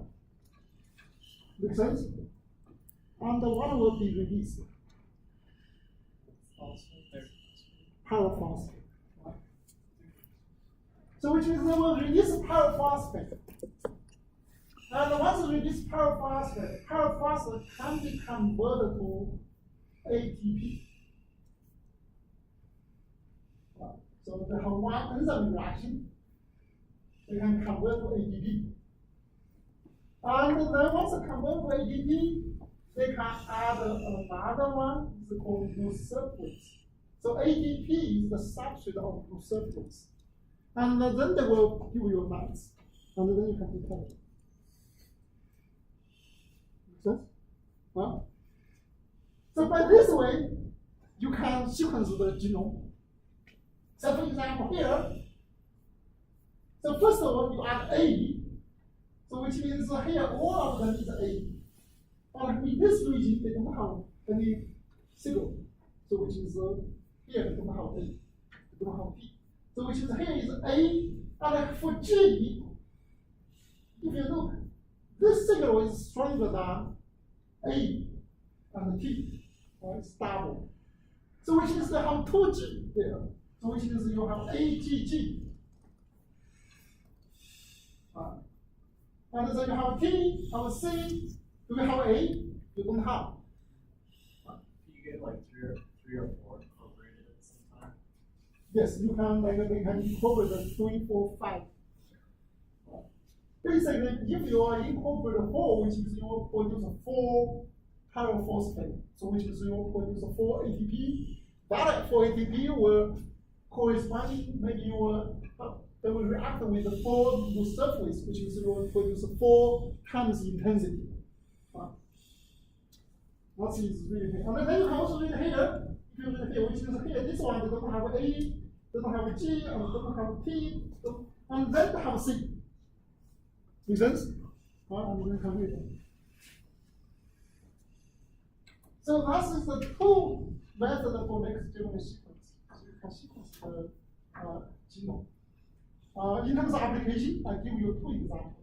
Make sense? And what will be released? Pyrophosphate. Right? So which means they will release pyrophosphate. And once you release pyrophosphate can be converted to ATP. So they have one enzyme reaction, they can convert to ATP. And then once they convert to ATP, they can add another one, it's called lucerplase. So ATP is the substrate of lucerplase. And then they will give you lights, and then you can detect it. Make sense? Huh? So by this way, you can sequence the genome. So for example here, so first of all you add A, so which means here all of them is A. But in this region they don't have any signal. So which is here they don't have A, they don't have P. So which is here is A, and for G, if you look, this signal is stronger than A and T, right? It's double. So which means they have 2G there. So which means you have AGG. And so you have T, have C, do you have A? You don't have.
You get like three or four incorporated at the same time.
Yes, you can they can incorporate the 3, 4, 5. Basically, if you are incorporate 4, which means you will produce 4 pyrophosphate. So which means you will produce 4 ATP. That 4 ATP will corresponding, maybe you will, they will react with the 4 lucerplase, which means you will produce 4 times intensity. That is really here. And then you can also read here, if you read here, which means here, this one, they don't have A, they don't have G, and they don't have T, and then they have C. Make sense? And you can read it. So that is the 2 methods for next generation sequence. So you can sequence the genome. In terms of application, I give you 2 examples.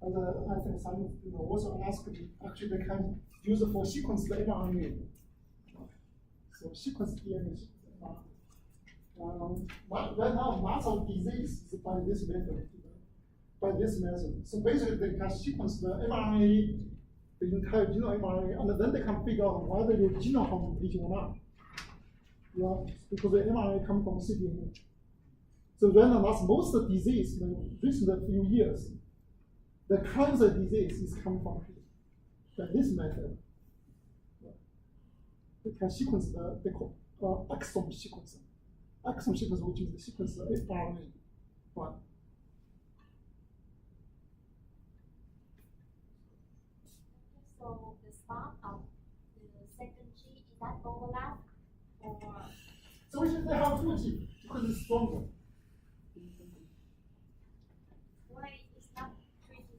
And I think some also asked me, actually they can use it for sequence the mRNA. So sequence DNA, sequence mRNA. Right now, lots of disease is by this method. So basically, they can sequence the mRNA, the entire genome mRNA, and then they can figure out whether your genome has mutation or not. Yeah, because the mRNA comes from cDNA. So then that's most of the disease in recent few years. The cancer disease is coming from here. By this method, we can sequence they call exome sequencing. Exome sequence, which is the sequence of mRNA. Right.
So the start of the second G, is that overlap or?
So which is they have 2G because it's stronger.
Why it's not 3G?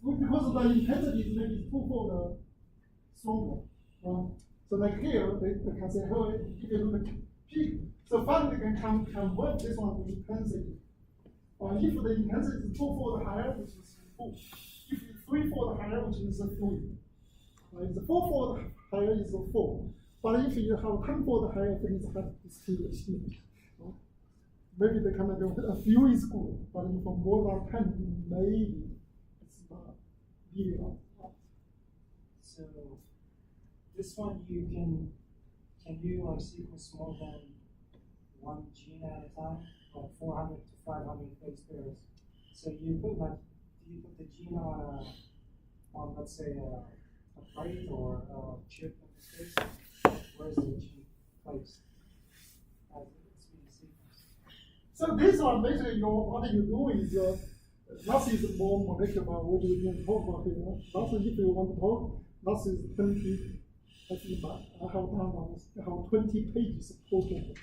because of the intensity is maybe twofold stronger. So like here, they can say, oh, if you look at peak, so finally they can convert this one to intensity. If the intensity is twofold higher, which is 4. If it's threefold higher, which is 3. If the fourfold higher is 4. But if you have tenfold higher, then it's distinguished. Maybe they can go a few is good, but if more than 10, maybe it's not really up.
So this one can you like sequence more than one gene at a time, like 400 to 500 base pairs? So you put the gene on let's say a plate or a chip in this case. Where is the gene placed as it's being sequenced?
So this one basically what you do is that is more molecular what we can talk about here. That's if you want to talk, that is 20. I think I have done that. I have 20 pages total.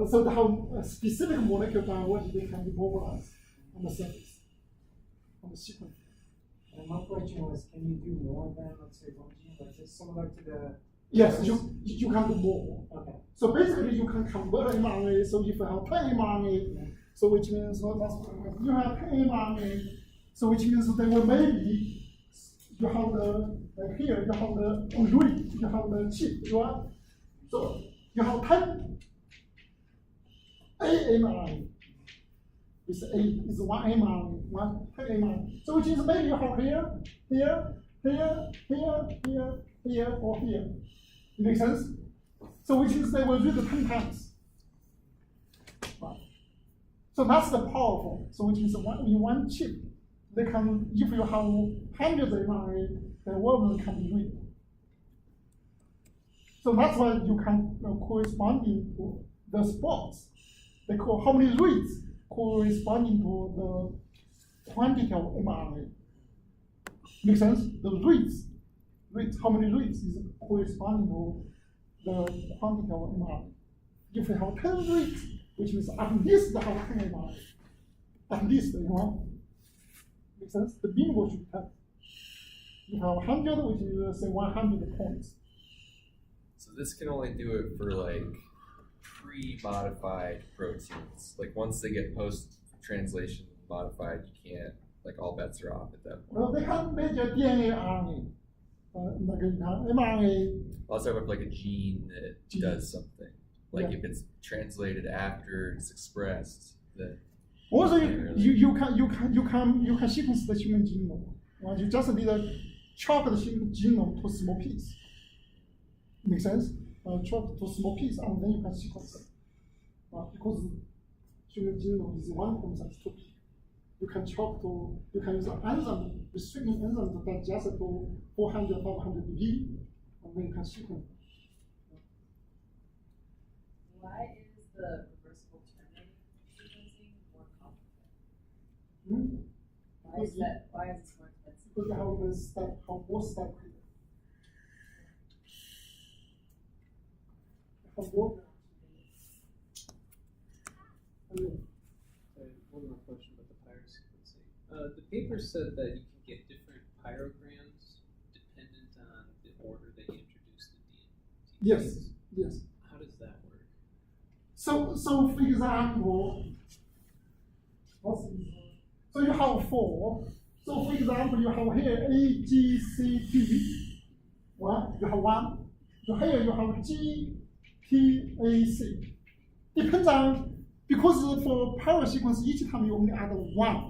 So they have a specific molecule on what they can be mobilized on the surface, on the sequence.
And my question was, can you do more than, let's say, one gene? Like, it's similar to the...
Yes, you can do more.
Okay.
So basically, you can convert mRNA. So if you have 10 mRNA, so which means you have 10 mRNA, so which means they will maybe you have the like here you have the root, you have the chip, right? So you have 10 mRNA. It's one mRNA, one 10 mRNA. So which is maybe you have here, or here. It makes sense? So which means they will read 10 times. Right. So that's the powerful. So which means in one chip, they can, if you have hundreds of mRNA, the one can be read. So that's why you can corresponding to the spots. They call how many reads corresponding to the quantity of mRNA. Make sense? The reads, how many reads is corresponding to the quantity of mRNA. If you have 10 reads, which means at least they have 10 mRNA. At least, Make sense? The bingo should have. You have 100, which is say 100 points.
So this can only do it for like pre-modified proteins. Like once they get post-translation modified, you can't, like all bets are off at that point.
Well, they can measure DNA, RNA. mRNA.
Let's talk about like a gene that does something. Like if it's translated after it's expressed, then
also you can sequence the human genome. You just need to chop the human genome to small piece. Make sense? Chop to small piece and then you can sequence it. Because human genome is 1 size 2 big. You can use an enzyme, restricting enzyme to digest it to 400, 500 dB, and then you can sequence.
Why is the reversible terminating sequencing more complicated? Why is that? Why is this more expensive?
Because you have the step, how more step here.
One more question about the pyro sequencing. The paper said that you can get different pyrograms dependent on the order that you introduce the DNA.
Yes.
How does that work?
So for example, so you have 4. So for example, you have here A, G, C, D. One, you have 1. So here you have G, P, A, C. Depends on, because for pyro sequence, each time you only add 1.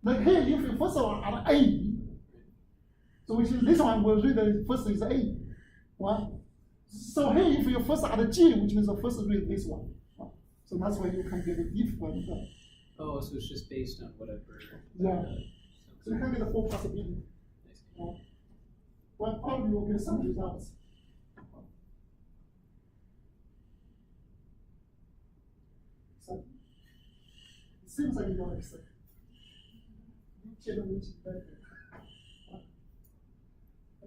Like here, if you first of all add A, so which is this one will read the first is A. Right? So here, if you first add G, which means the first read this one. Right? So that's why you can get a different.
Oh, so it's just based on whatever.
Yeah. So you can get the 4 possibilities. Well, probably you'll get some results. So it seems like you're excited.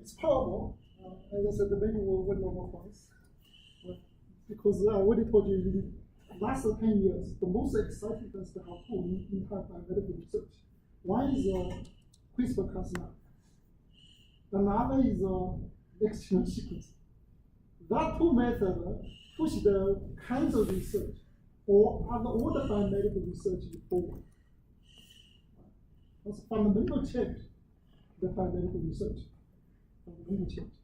It's powerful. As I said, the baby will win no more points. Because I already told you, last 10 years, the most exciting things that have happened in entire biomedical research. One is CRISPR-Cas9. Another is next-gen sequencing. That two methods push the cancer research or all the biomedical research forward. That's a fundamental change, the biomedical research. Fundamental change.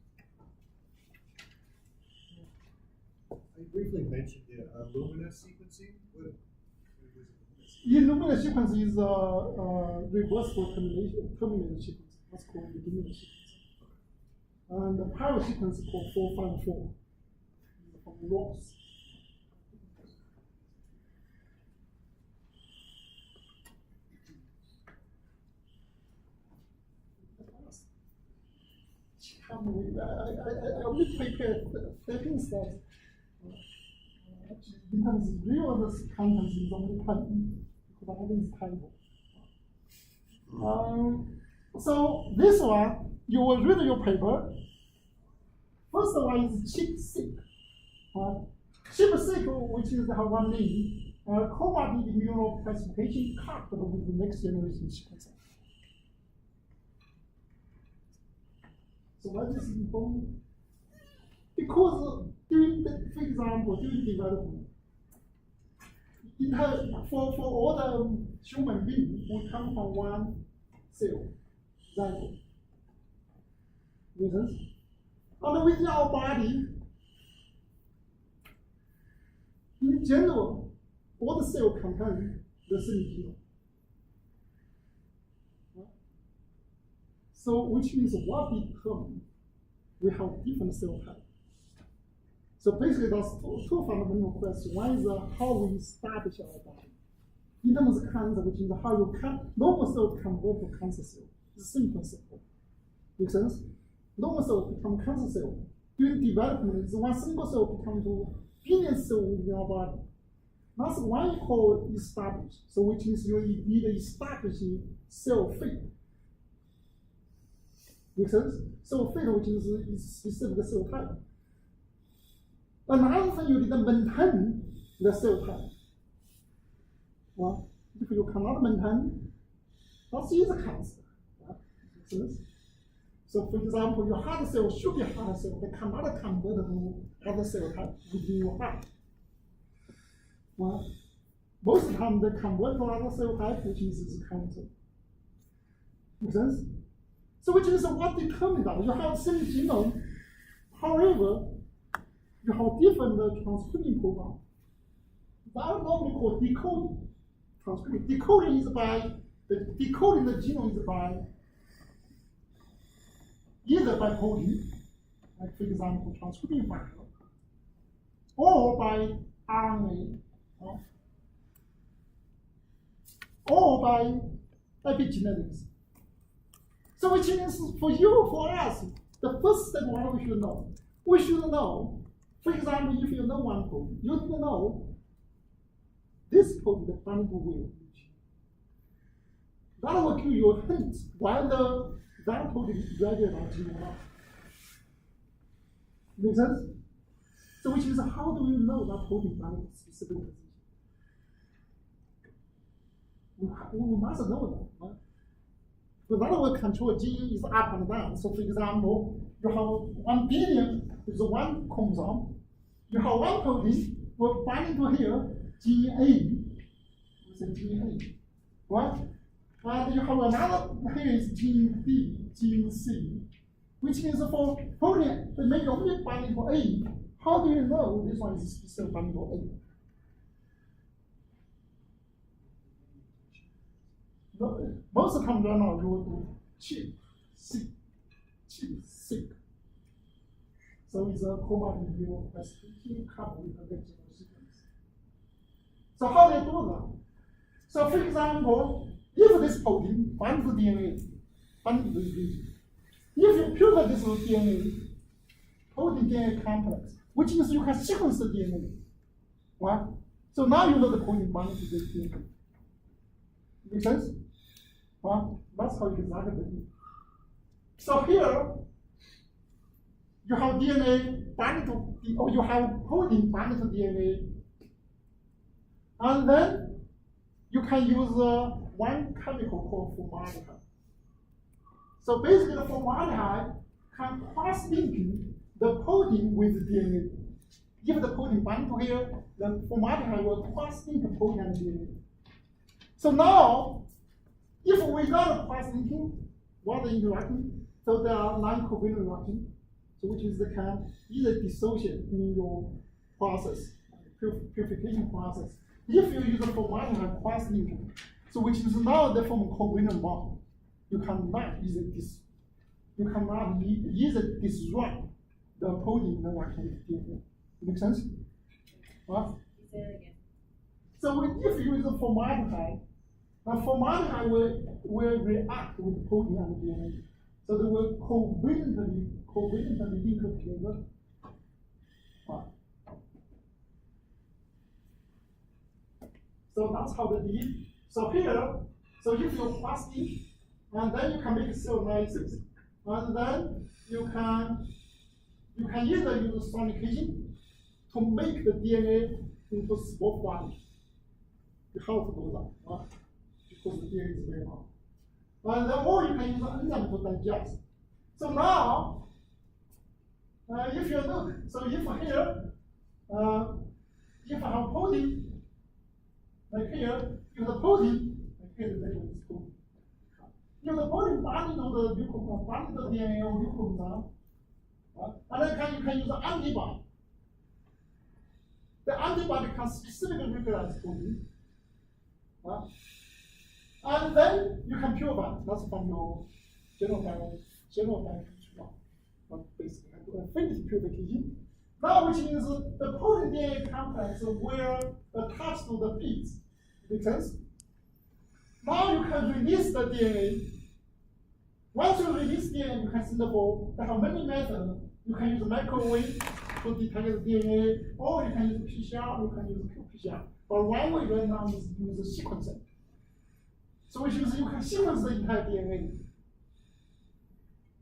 I briefly mentioned the Illumina sequencing. What was it?
Illumina sequence is reversible terminated sequence. That's called Illumina sequence. And the parallel sequence is called 454 from Ross. I only prepared 13 slides. Actually, in terms of real content is only 10 because I think it's terrible. So this one, you will read your paper. First one is ChIP-seq. ChIP-seq, which is have one name, comorbid immunoprecipitation coupled with the next generation sequencer. So why this is important? Because during for example, during development, for all the human beings, we come from one cell, zygote. Reasons? And within our body, in general, all the cells contain the same genome. So, which means what determines we have different cell types. So basically, there's two fundamental questions. One is how we establish our body. In terms of cancer, which is how you can normal cell convert to cancer cell. It's a simple principle. Make sense? Normal cell become cancer cell. During development, it's one single cell become to billion cell within our body. That's one you call establish. So which means you need to establish cell fate. Make sense? Cell fate, which is specific cell type. Another thing you need to maintain the cell type. Well, if you cannot maintain, that is a cancer. Makes sense? So, for example, your heart cell should be heart cell. They cannot convert to other cell type within your heart. Well, most of the time they convert to other cell type, which is cancer. Make sense? So, which is what determines that you have the same genome, however, you have different transcription program. That are normally called decoding. Transcription. Decoding is decoding the genome is by either by coding, like for example transcription factor, or by RNA, or by epigenetics. So which means for you, for us, the first step what we should know. We should know, for example, if you know one protein, you need to know this protein, the binding will. That will give you a hint whether that protein is regular or not. Make sense? So which means how do we know that protein binds to specific position? We must know that. Right? But that will control gene is up and down. So for example, you have 1 billion is one chromosome. You have one protein will bind to here, gene A. We say gene A. Right? And you have another here is gene B, gene C. Which means for protein, they may only bind to A. How do you know this one is specific binding to A? Most of the time right now you will do ChIP-seq. So it's a comorbid immunoprecipitation coupled with the next generation sequence. So how do you do that? So for example, if this protein binds to DNA, binds to this region, if you purify this DNA, protein DNA complex, which means you can sequence the DNA, right? So now you know the protein binds to this DNA. Make sense? Well, that's how you exactly do it. So here, you have DNA binding to, or you have protein binding to DNA And then you can use one chemical called formaldehyde. So basically, the formaldehyde can cross-link the protein with the DNA. If the protein binds to here, the formaldehyde will cross-link the protein and DNA. So now, if without a cross-linking, what the interaction? So there are non-covalent reactions, so which is the can either dissociate in your process, purification process. If you use a formaldehyde cross-linking, so which is now the form covalent bond, you cannot either disrupt the protein interaction with DNA. Make sense? What?
Say it again.
So if you use a formaldehyde, now formaldehyde will react with the protein and the DNA. So they will covalently link together. So that's how they did. So here, so if you cross-link, and then you can make cell analysis, and then you can either use sonication to make the DNA into small quantity. You have to do that, because the DNA is very hard. And then, or you can use an enzyme to digest. So now, if you look, so if here, if I have protein, like here, if the protein, like here the label is cool. If the protein binding to the glucose, binding to the DNA or glucose now, and then you can use an antibody. The antibody can specifically recognize protein. And then you can purify. That's from your genotype basically affinity purification. Now, which means the protein DNA complex will attach to the beads. Make sense? Now you can release the DNA. Once you release DNA, you can send the ball. There are many methods. You can use microwave to detect the DNA, or you can use PCR, or you can use qPCR. But one way right now is use sequencing. So which means you can sequence the entire DNA.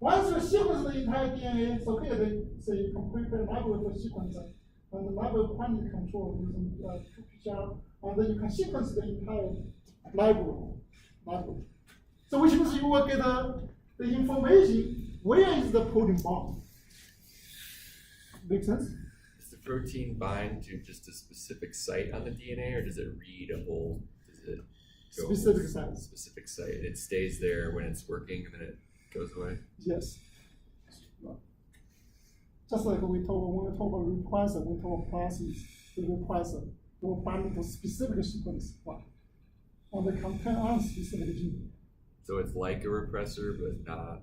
Once you sequence the entire DNA, so here they say you can prepare library for sequencing, and the library quantity control using qPCR, and then you can sequence the entire library. So which means you will get the information, where is the protein bound? Make sense?
Does the protein bind to just a specific site on the DNA, or does it read a whole, does it go
Specific site.
Specific site, and it stays there when it's working, and then it goes away?
Yes. Just like when we talk about repressor, we talk about process, the repressor will bind to specific sequence, and they contain on specific gene.
So it's like a repressor, but not.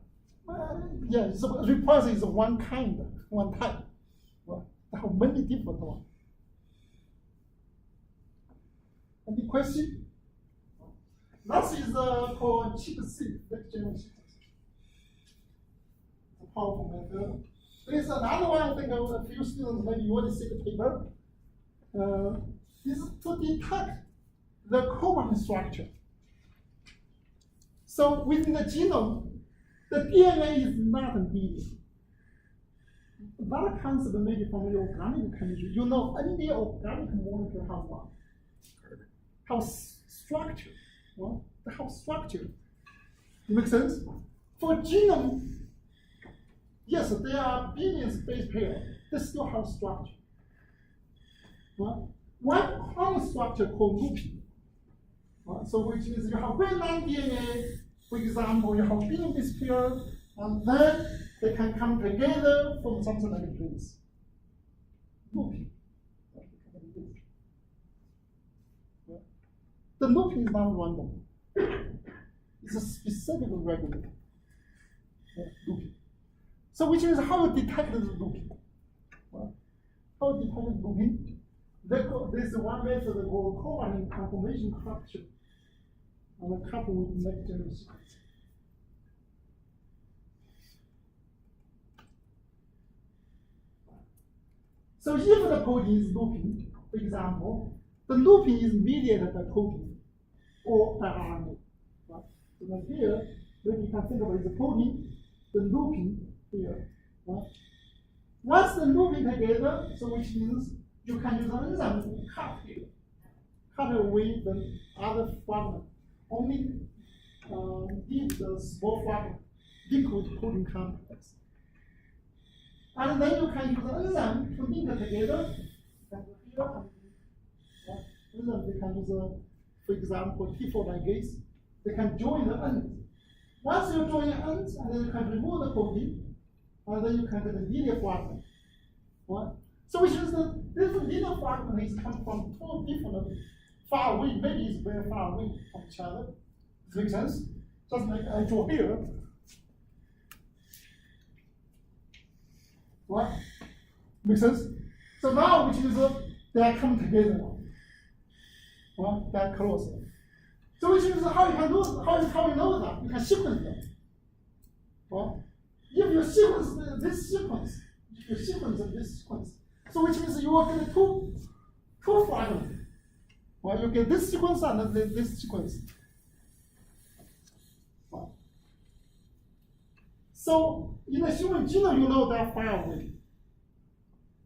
Yeah, so repressor is one type. There are many different ones. Any question? That is called ChIP-seq, next generation sequencing. It's a powerful method. There's another one, I think a few students maybe already see the paper. This is to detect the chromatin structure. So within the genome, the DNA is not DNA. That concept maybe from the organic chemistry. You know, any organic molecule have what? Have structure. Well, they have structure. It makes sense? For genome, yes, there are billions base pairs. They still have structure. Well, one common structure called looping. So which means you have very long DNA. For example, you have billion base pairs, and then they can come together from something like this. Looping. The looping is not random. It's a specific regulator. Looping. So which means how you detect the looping? How you detect the looping? There's one method called covalent conformation capture. And the couple with next generation. So if the protein is looping, for example, the looping is mediated by protein or by RNA. Right? So then here, maybe you can think about the protein, the looping here. Right? Once the looping together, so which means you can use an enzyme to cut here. cut away the other fragment. Only leave the small fragment, liquid cooling complex. And then you can use the enzyme to link it together. And here, enzyme they can use, for example, T4 ligase. They can join the ends. Once you join the ends, and then you can remove the protein, and then you can get the linear fragment. Right? So which is the this linear fragment is come from two different far away, maybe it's very far away from each other. Does it make sense? Just like I draw here. Right? Make sense? So now which is they are coming together now. Right? They are closer. So which is how you can do how you know that? You can sequence them. Right? If you sequence this sequence, if you sequence this sequence, so which means you will get two fragments. Well, you get this sequence and this sequence. Well, so in the human genome, you know they are far away.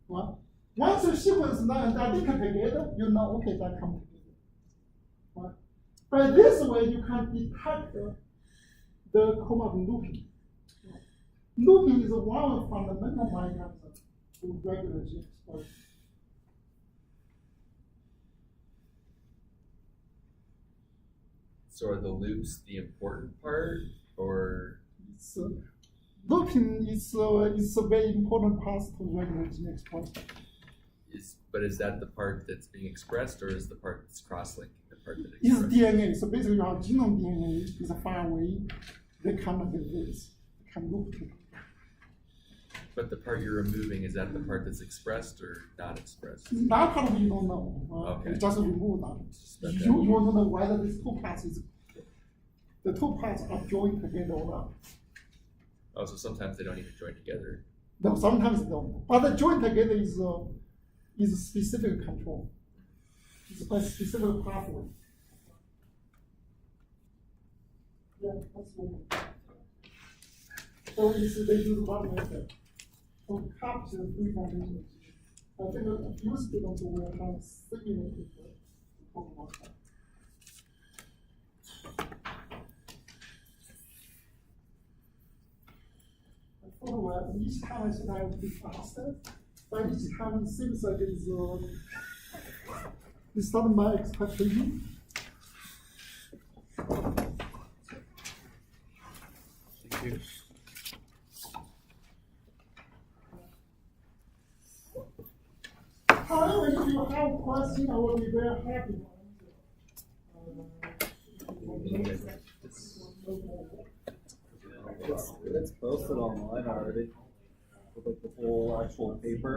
Well, once you sequence them and they link together, you know, okay, they come together. Well, by this way, you can detect the chromatin looping. Looping is one of the fundamental mechanisms to regulate gene expression.
So are the loops the important part, or?
Looping is a very important part to regulate gene expression.
But is that the part that's being expressed, or is the part that's cross-linking the part that
It's
expresses?
DNA. So basically, our genome DNA is far away. They cannot get this. They can loop together.
But the part you're removing, is that the part that's expressed or not expressed?
That part we don't know.
Okay.
We just remove that.
Just that
You want to know whether these two parts the two parts are joined together or not.
Oh, so sometimes they don't even join together.
No, sometimes they don't. But the joint together is a specific control. It's a specific pathway. Yeah, that's what. So they use one method. So capture 3 dimensions. I think a few students will have simulated the Pokemon card. Each time I said I would be faster, but each time it seems like it's not my expectation.
Thank you.
However, if you have a question, I will be very happy.
It's posted online already. With like the whole actual paper.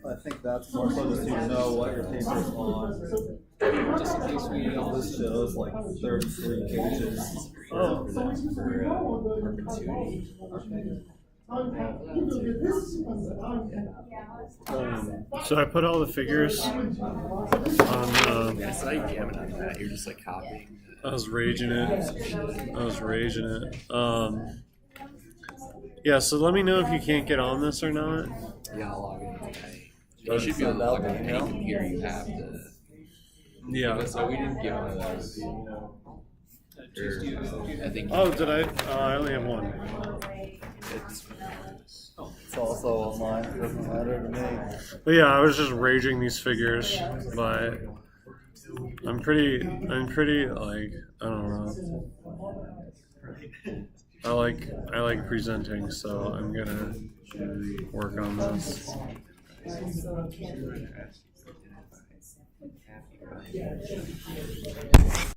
I think that's more so just so you know what your paper's on.
Just in case we all
This shows like 33 pages.
Oh.
So which means we know the perpetuity.
So I put all the figures on.
It's like jamming on that. You're just like copying.
I was raging it. Yeah. So let me know if you can't get on this or not.
Yeah, I'll log in tonight. You should be able to log on any computer you have to.
Yeah.
So we didn't get one of those. I think.
Oh, did I? I only have one.
It's also online. It doesn't matter to me.
But yeah, I was just raging these figures, but I'm pretty like, I don't know. I like presenting, so I'm gonna work on this.